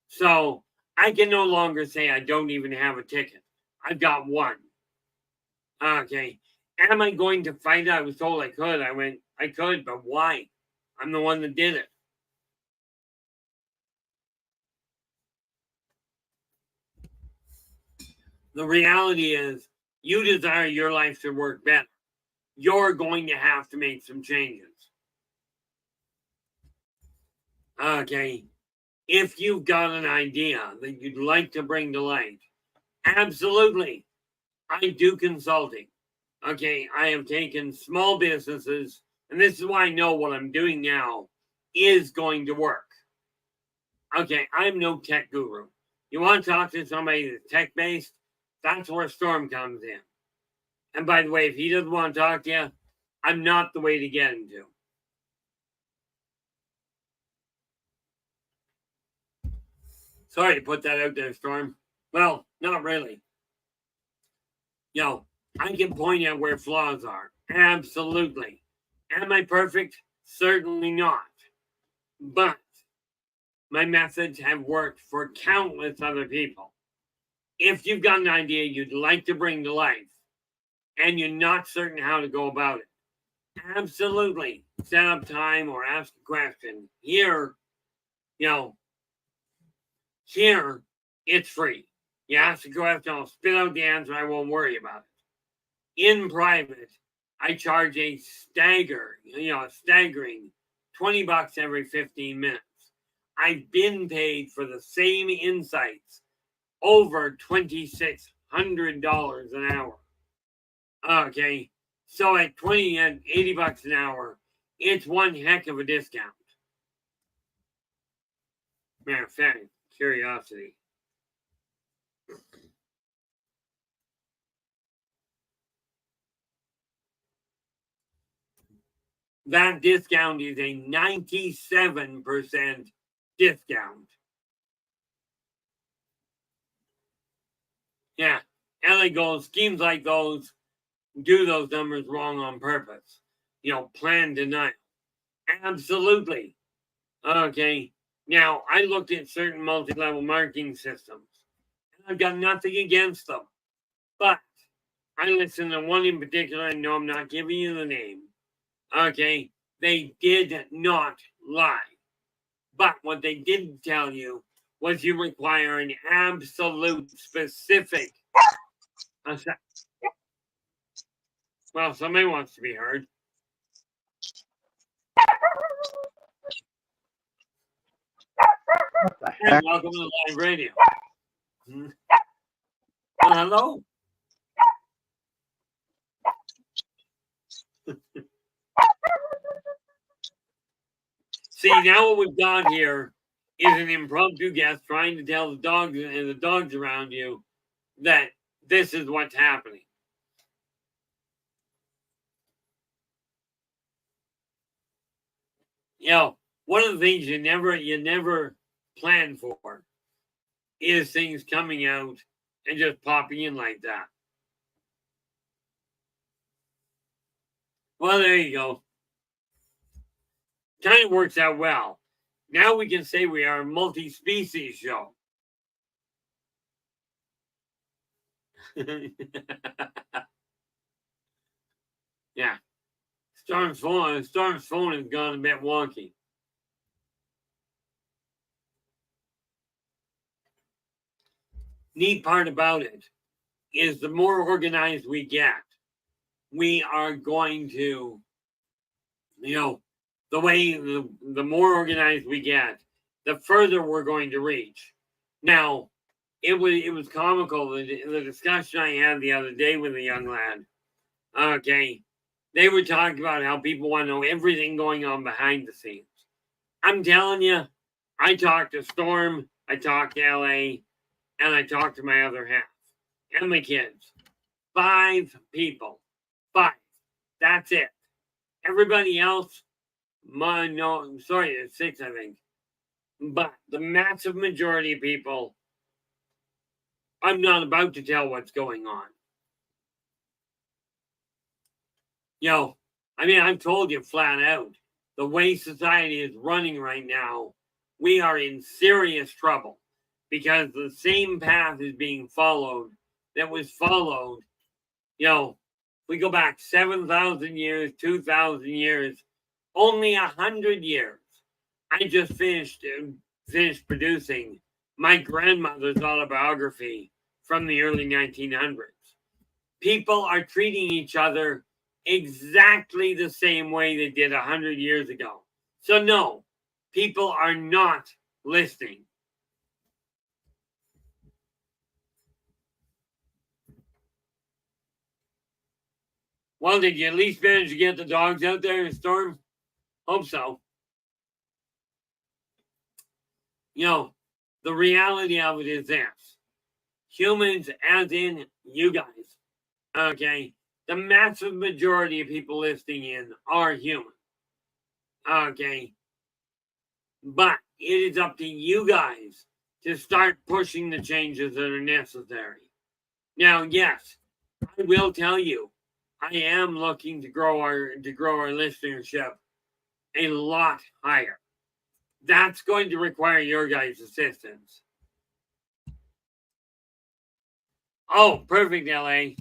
so I can no longer say I don't even have a ticket. I've got one. Okay. Am I going to fight? I was told I could. I went, I could, but why? I'm the one that did it. The reality is, you desire your life to work better. You're going to have to make some changes. Okay. If you've got an idea that you'd like to bring to light, absolutely. I do consulting. Okay. I have taken small businesses, and this is why I know what I'm doing now is going to work. Okay. I'm no tech guru. You want to talk to somebody that's tech based? That's where Storm comes in. And by the way, if he doesn't want to talk to you, I'm not the way to get him to. Sorry to put that out there, Storm. Well, not really. I can point out where flaws are. Absolutely. Am I perfect? Certainly not. But my methods have worked for countless other people. If you've got an idea you'd like to bring to life and you're not certain how to go about it, absolutely set up time or ask a question. Here it's free. You ask a question, I'll spit out the answer, I won't worry about it. In private, I charge a staggering $20 every 15 minutes. I've been paid for the same insights over $2,600 an hour. Okay, so at $80 an hour, it's one heck of a discount. Matter of fact, curiosity. That discount is a 97% discount. Yeah, LA goes, schemes like those do those numbers wrong on purpose. Plan denial. Absolutely. Okay. Now, I looked at certain multi-level marketing systems. And I've got nothing against them. But I listened to one in particular. I know I'm not giving you the name. Okay. They did not lie. But what they didn't tell you was you require an absolute specific. Well, somebody wants to be heard. And welcome to live radio. Well, hello. See, now what we've got here is an impromptu guest trying to tell the dogs and the dogs around you that this is what's happening. One of the things you never plan for is things coming out and just popping in like that. Well, there you go. Kind of works out well. Now we can say we are a multi-species show. Yeah. Storm's phone has gone a bit wonky. Neat part about it is the more organized we get, we are going to, the more organized we get, the further we're going to reach. Now, it was comical, the discussion I had the other day with a young lad. Okay. They were talking about how people want to know everything going on behind the scenes. I'm telling you, I talked to Storm, I talked to LA, and I talked to my other half and my kids. 5 people. 5. That's it. Everybody else, it's 6, I think. But the massive majority of people, I'm not about to tell what's going on. I've told you flat out, the way society is running right now, we are in serious trouble because the same path is being followed that was followed, We go back 7,000 years, 2,000 years, only 100 years. I just finished producing my grandmother's autobiography from the early 1900s. People are treating each other exactly the same way they did 100 years ago. So no, people are not listening. Well, did you at least manage to get the dogs out there in the storm? Hope so. You know, the reality of it is this. Humans, as in you guys, okay, the massive majority of people listening in are human. Okay. But it is up to you guys to start pushing the changes that are necessary. Now, yes, I will tell you, I am looking to grow our listenership a lot higher. That's going to require your guys' assistance. Oh, perfect, LA.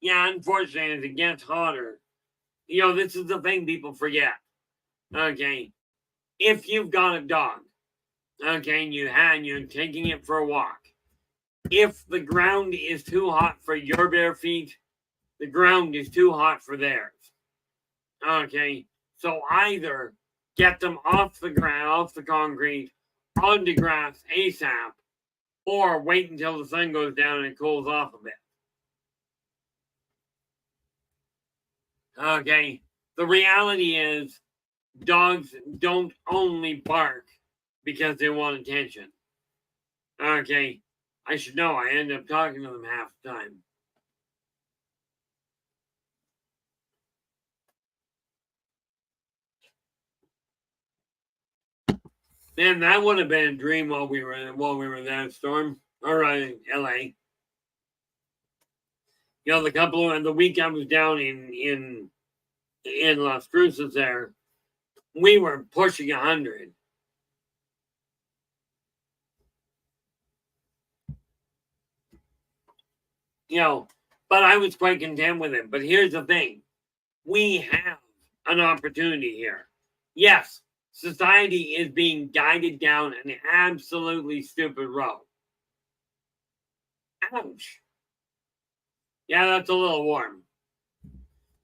Yeah, unfortunately, as it gets hotter, you know, this is the thing people forget. Okay. If you've got a dog, okay, and you're taking it for a walk, if the ground is too hot for your bare feet, the ground is too hot for theirs. Okay. So either get them off the ground, off the concrete, onto grass ASAP, or wait until the sun goes down and it cools off a bit. Okay. The reality is, dogs don't only bark because they want attention. Okay. I should know. I end up talking to them half the time. Man, that would have been a dream while we were in that storm. All right, LA. You know, the week I was down in Las Cruces there, we were pushing 100. You know, but I was quite content with it. But here's the thing. We have an opportunity here. Yes, society is being guided down an absolutely stupid road. Ouch. Yeah, that's a little warm.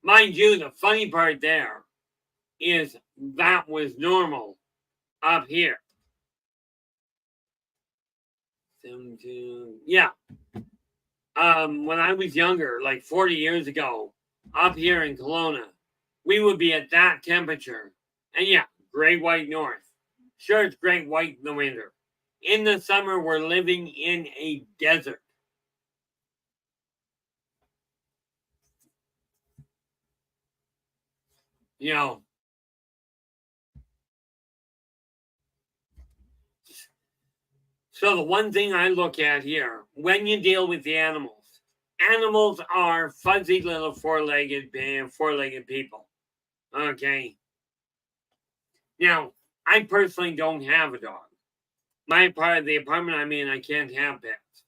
Mind you, the funny part there is that was normal up here. 72. Yeah. When I was younger, like 40 years ago, up here in Kelowna, we would be at that temperature. And yeah, great white north. Sure, it's great white in the winter. In the summer, we're living in a desert. You know, so the one thing I look at here, when you deal with the animals, animals are fuzzy little four-legged people. Okay. Now, I personally don't have a dog. The apartment I'm in, I can't have pets.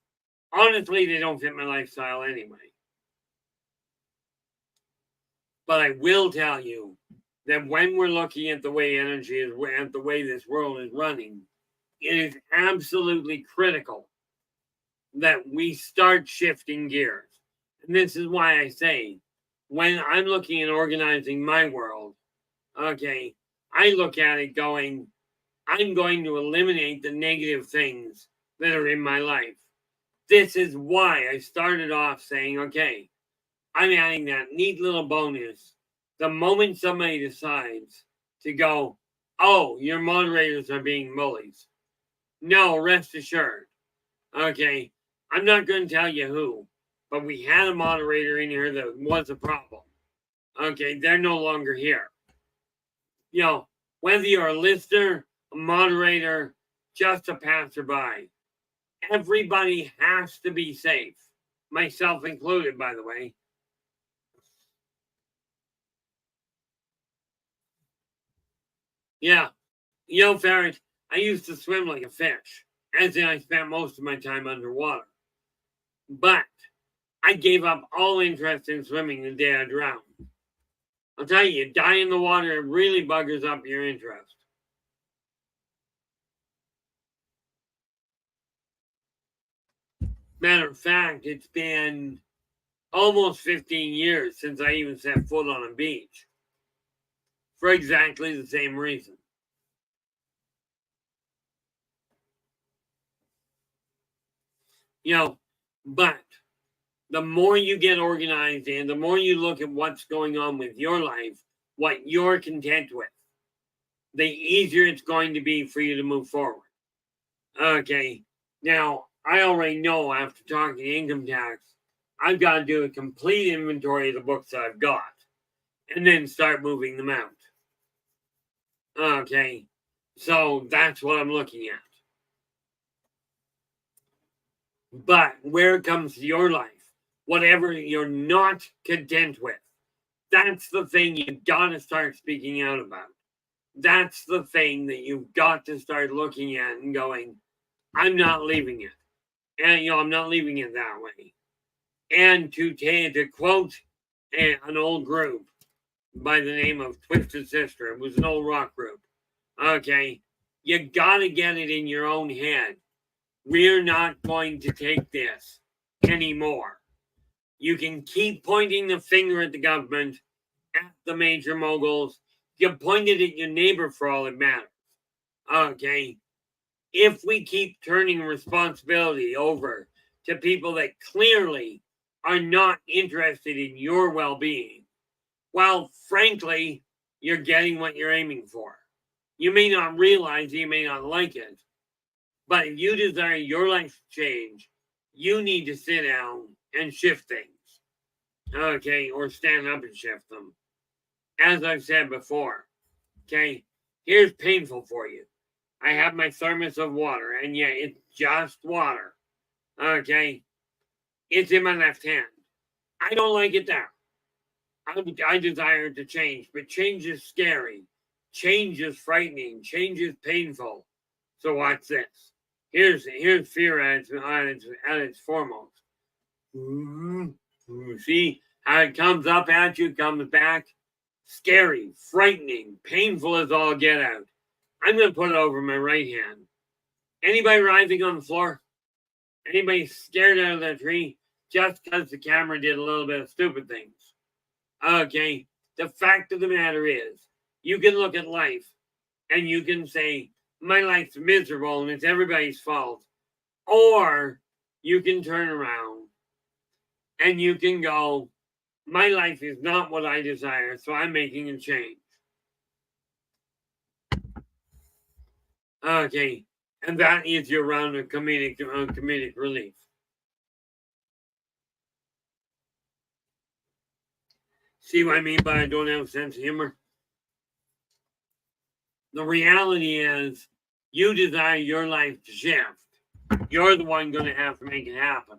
Honestly, they don't fit my lifestyle anyway. But I will tell you that when we're looking at the way energy is, at the way this world is running, it is absolutely critical that we start shifting gears. And this is why I say, when I'm looking at organizing my world, okay, I look at it going, I'm going to eliminate the negative things that are in my life. This is why I started off saying, okay, I'm adding that neat little bonus. The moment somebody decides to go, oh, your moderators are being bullies. No, rest assured. Okay, I'm not going to tell you who, but we had a moderator in here that was a problem. Okay, they're no longer here. You know, whether you're a listener, a moderator, just a passerby, everybody has to be safe, myself included, by the way. Yeah. Ferret, I used to swim like a fish, as in I spent most of my time underwater. But I gave up all interest in swimming the day I drowned. I'll tell you die in the water, it really buggers up your interest. Matter of fact, it's been almost 15 years since I even set foot on a beach. For exactly the same reason. But the more you get organized and the more you look at what's going on with your life, what you're content with, the easier it's going to be for you to move forward. Okay. Now, I already know after talking income tax, I've got to do a complete inventory of the books that I've got and then start moving them out. Okay. So that's what I'm looking at. But where it comes to your life, whatever you're not content with, that's the thing you've got to start speaking out about. That's the thing that you've got to start looking at and going, I'm not leaving it. And, I'm not leaving it that way. And to quote an old group by the name of Twisted Sister, it was an old rock group. Okay. You got to get it in your own head. We're not going to take this anymore. You can keep pointing the finger at the government, at the major moguls. You pointed at your neighbor for all it matters. Okay. If we keep turning responsibility over to people that clearly are not interested in your well-being, well, frankly, you're getting what you're aiming for. You may not realize, you may not like it, but if you desire your life to change, you need to sit down and shift things. Okay, or stand up and shift them. As I've said before, okay, here's painful for you. I have my thermos of water, and yeah, it's just water. Okay, it's in my left hand. I don't like it there. I desire to change, but change is scary. Change is frightening. Change is painful. So watch this. Here's fear at its foremost. See how it comes up at you, comes back. Scary, frightening, painful as all get out. I'm going to put it over my right hand. Anybody writhing on the floor? Anybody scared out of that tree just because the camera did a little bit of stupid things? Okay, the fact of the matter is, you can look at life and you can say, my life's miserable and it's everybody's fault. Or you can turn around and you can go, my life is not what I desire, so I'm making a change. Okay, and that is your round of comedic relief. See what I mean by I don't have a sense of humor? The reality is, you desire your life to shift. You're the one going to have to make it happen.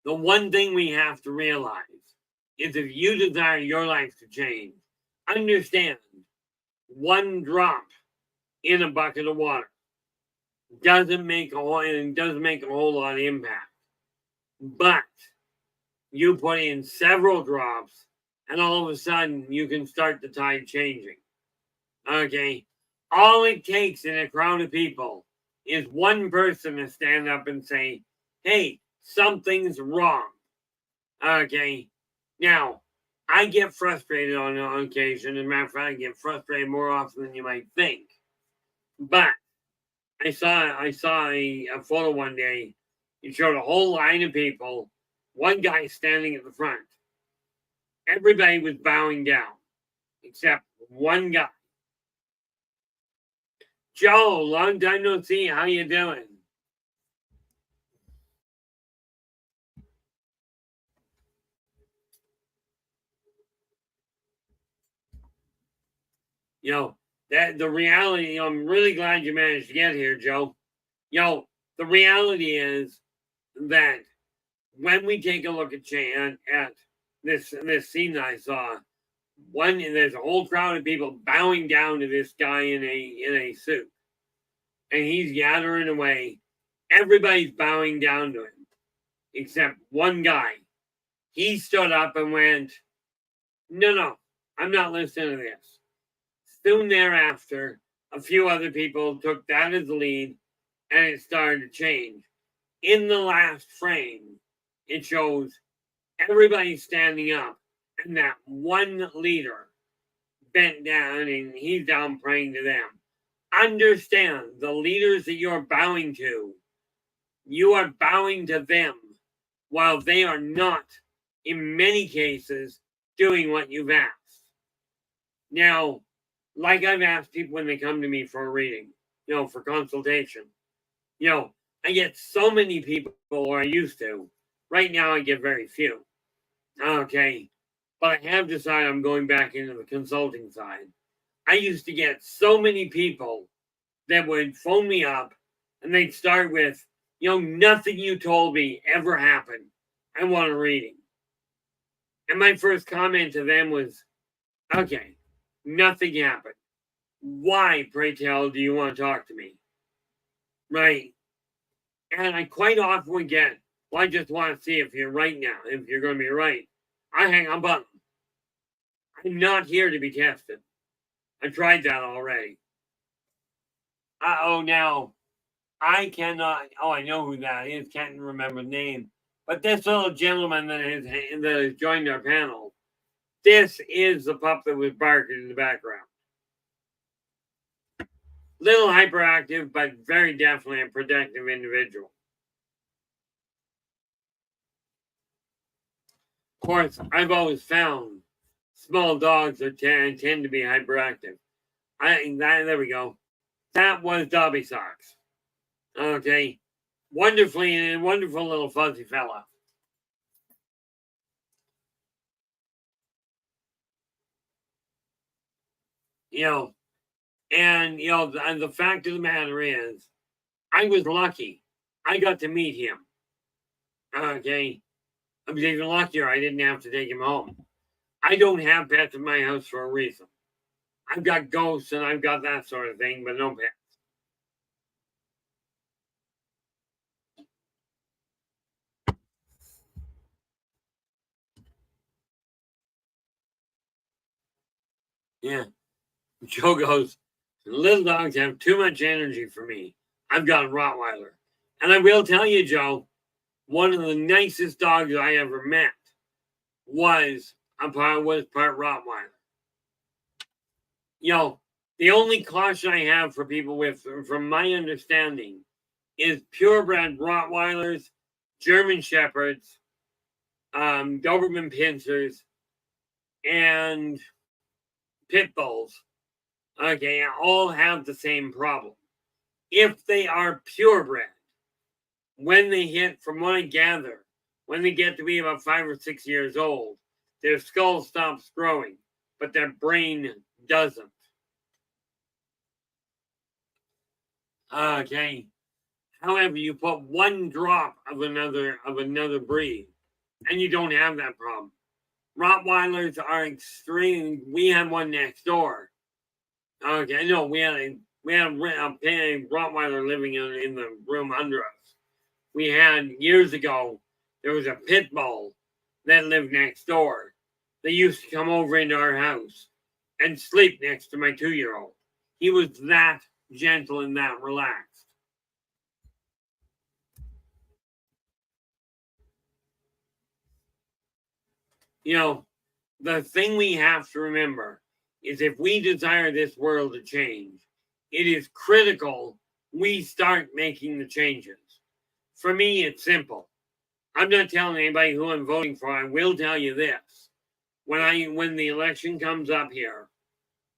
The one thing we have to realize is if you desire your life to change, understand one drop in a bucket of water doesn't make a whole lot of impact. But you put in several drops, and all of a sudden you can start the tide changing. Okay, all it takes in a crowd of people is one person to stand up and say, "Hey, something's wrong." Okay, now I get frustrated on occasion. As a matter of fact, I get frustrated more often than you might think. But I saw a photo one day. It showed a whole line of people. One guy standing at the front. Everybody was bowing down, except one guy. Joe, long time no see. How you doing? That the reality. I'm really glad you managed to get here, Joe. The reality is that when we take a look at this scene that I saw, there's a whole crowd of people bowing down to this guy in a suit, and he's gathering away. Everybody's bowing down to him, except one guy. He stood up and went, "No, I'm not listening to this." Soon thereafter, a few other people took that as the lead, and it started to change. In the last frame, it shows everybody standing up, and that one leader bent down, and he's down praying to them. Understand, the leaders that you're bowing to, you are bowing to them while they are not, in many cases, doing what you've asked. Now, like I've asked people when they come to me for a reading, for consultation, I get so many people, or I used to. Right now, I get very few. Okay. But I have decided I'm going back into the consulting side. I used to get so many people that would phone me up and they'd start with, nothing you told me ever happened. I want a reading. And my first comment to them was, okay, nothing happened. Why, pray tell, do you want to talk to me? Right. And I quite often would get, well, I just want to see if you're right now, if you're going to be right. I hang up on them. I'm not here to be tested. I tried that already. Now I cannot. Oh, I know who that is. Can't remember the name. But this little gentleman that has joined our panel, this is the pup that was barking in the background. Little hyperactive, but very definitely a protective individual. Of course, I've always found small dogs that tend to be hyperactive. There we go. That was Dobby Socks. Okay. Wonderful little fuzzy fella. And the fact of the matter is, I was lucky. I got to meet him. Okay. I was even luckier I didn't have to take him home. I don't have pets in my house for a reason. I've got ghosts and I've got that sort of thing, but no pets. Yeah. Joe goes, little dogs have too much energy for me. I've got a Rottweiler. And I will tell you, Joe, one of the nicest dogs I ever met was part Rottweiler. The only caution I have for people from my understanding, is purebred Rottweilers, German Shepherds, Doberman Pinschers, and Pit Bulls. Okay, all have the same problem. If they are purebred, when they hit, from what I gather, when they get to be about 5 or 6 years old, their skull stops growing, but their brain doesn't. Okay. However, you put one drop of another breed, and you don't have that problem. Rottweilers are extreme. We had one next door. Okay, no, we had a Rottweiler living in the room under us. We had years ago. There was a pit bull that lived next door. They used to come over into our house and sleep next to my 2-year-old. He was that gentle and that relaxed. The thing we have to remember is, if we desire this world to change, it is critical we start making the changes. For me, it's simple. I'm not telling anybody who I'm voting for. I will tell you this. When the election comes up here,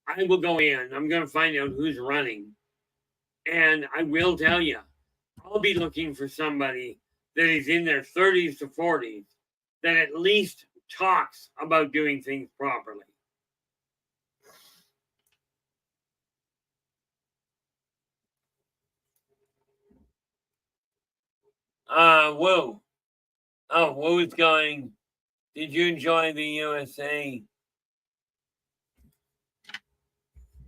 I will go in. I'm going to find out who's running. And I will tell you, I'll be looking for somebody that is in their 30s to 40s that at least talks about doing things properly. Whoa. Oh, what was going? Did you enjoy the USA?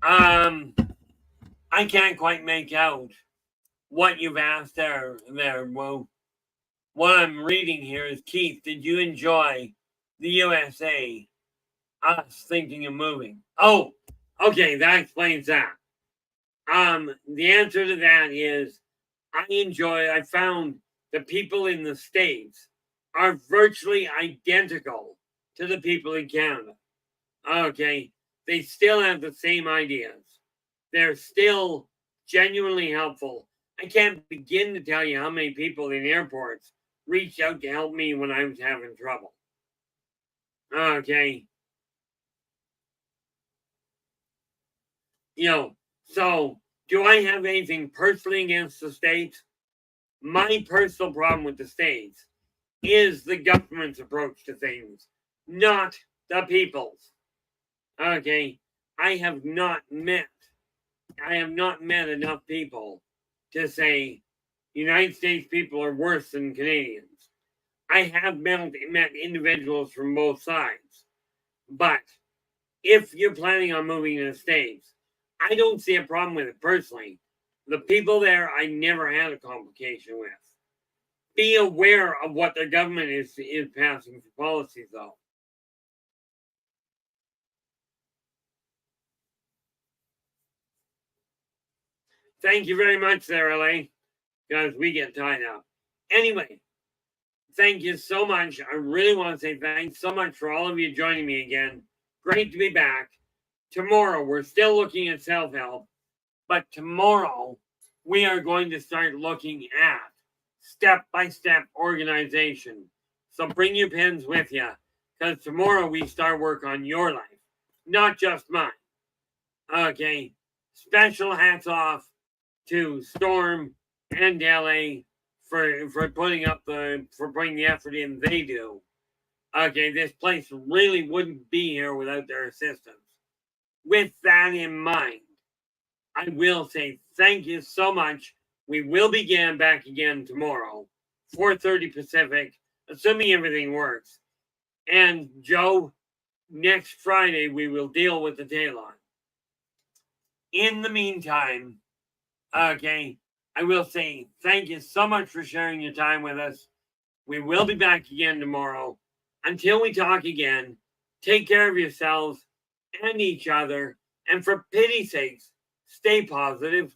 I can't quite make out what you've asked there. Well, what I'm reading here is, Keith, did you enjoy the USA? Us thinking of moving. Oh, okay, that explains that. The answer to that is I found the people in the States are virtually identical to the people in Canada. Okay, they still have the same ideas. They're still genuinely helpful. I can't begin to tell you how many people in airports reached out to help me when I was having trouble. Okay. So do I have anything personally against the States? My personal problem with the States is the government's approach to things, not the people's. Okay. I have not met enough people to say United States people are worse than Canadians. I have met individuals from both sides. But if you're planning on moving to the States, I don't see a problem with it personally. The people there, I never had a complication with. Be aware of what their government is passing for policies, though. Thank you very much, Sarah Lee, because we get tied up. Anyway, thank you so much. I really want to say thanks so much for all of you joining me again. Great to be back. Tomorrow, we're still looking at self-help, but tomorrow we are going to start looking at step-by-step organization. So bring your pens with you, because tomorrow we start work on your life, not just mine. Okay, special hats off to Storm and LA for putting the effort in they do. Okay, this place really wouldn't be here without their assistance. With that in mind, I will say thank you so much. We will begin back again tomorrow, 4:30 Pacific, assuming everything works. And Joe, next Friday we will deal with the Talon. In the meantime, okay, I will say thank you so much for sharing your time with us. We will be back again tomorrow. Until we talk again, take care of yourselves and each other. And for pity's sakes, stay positive.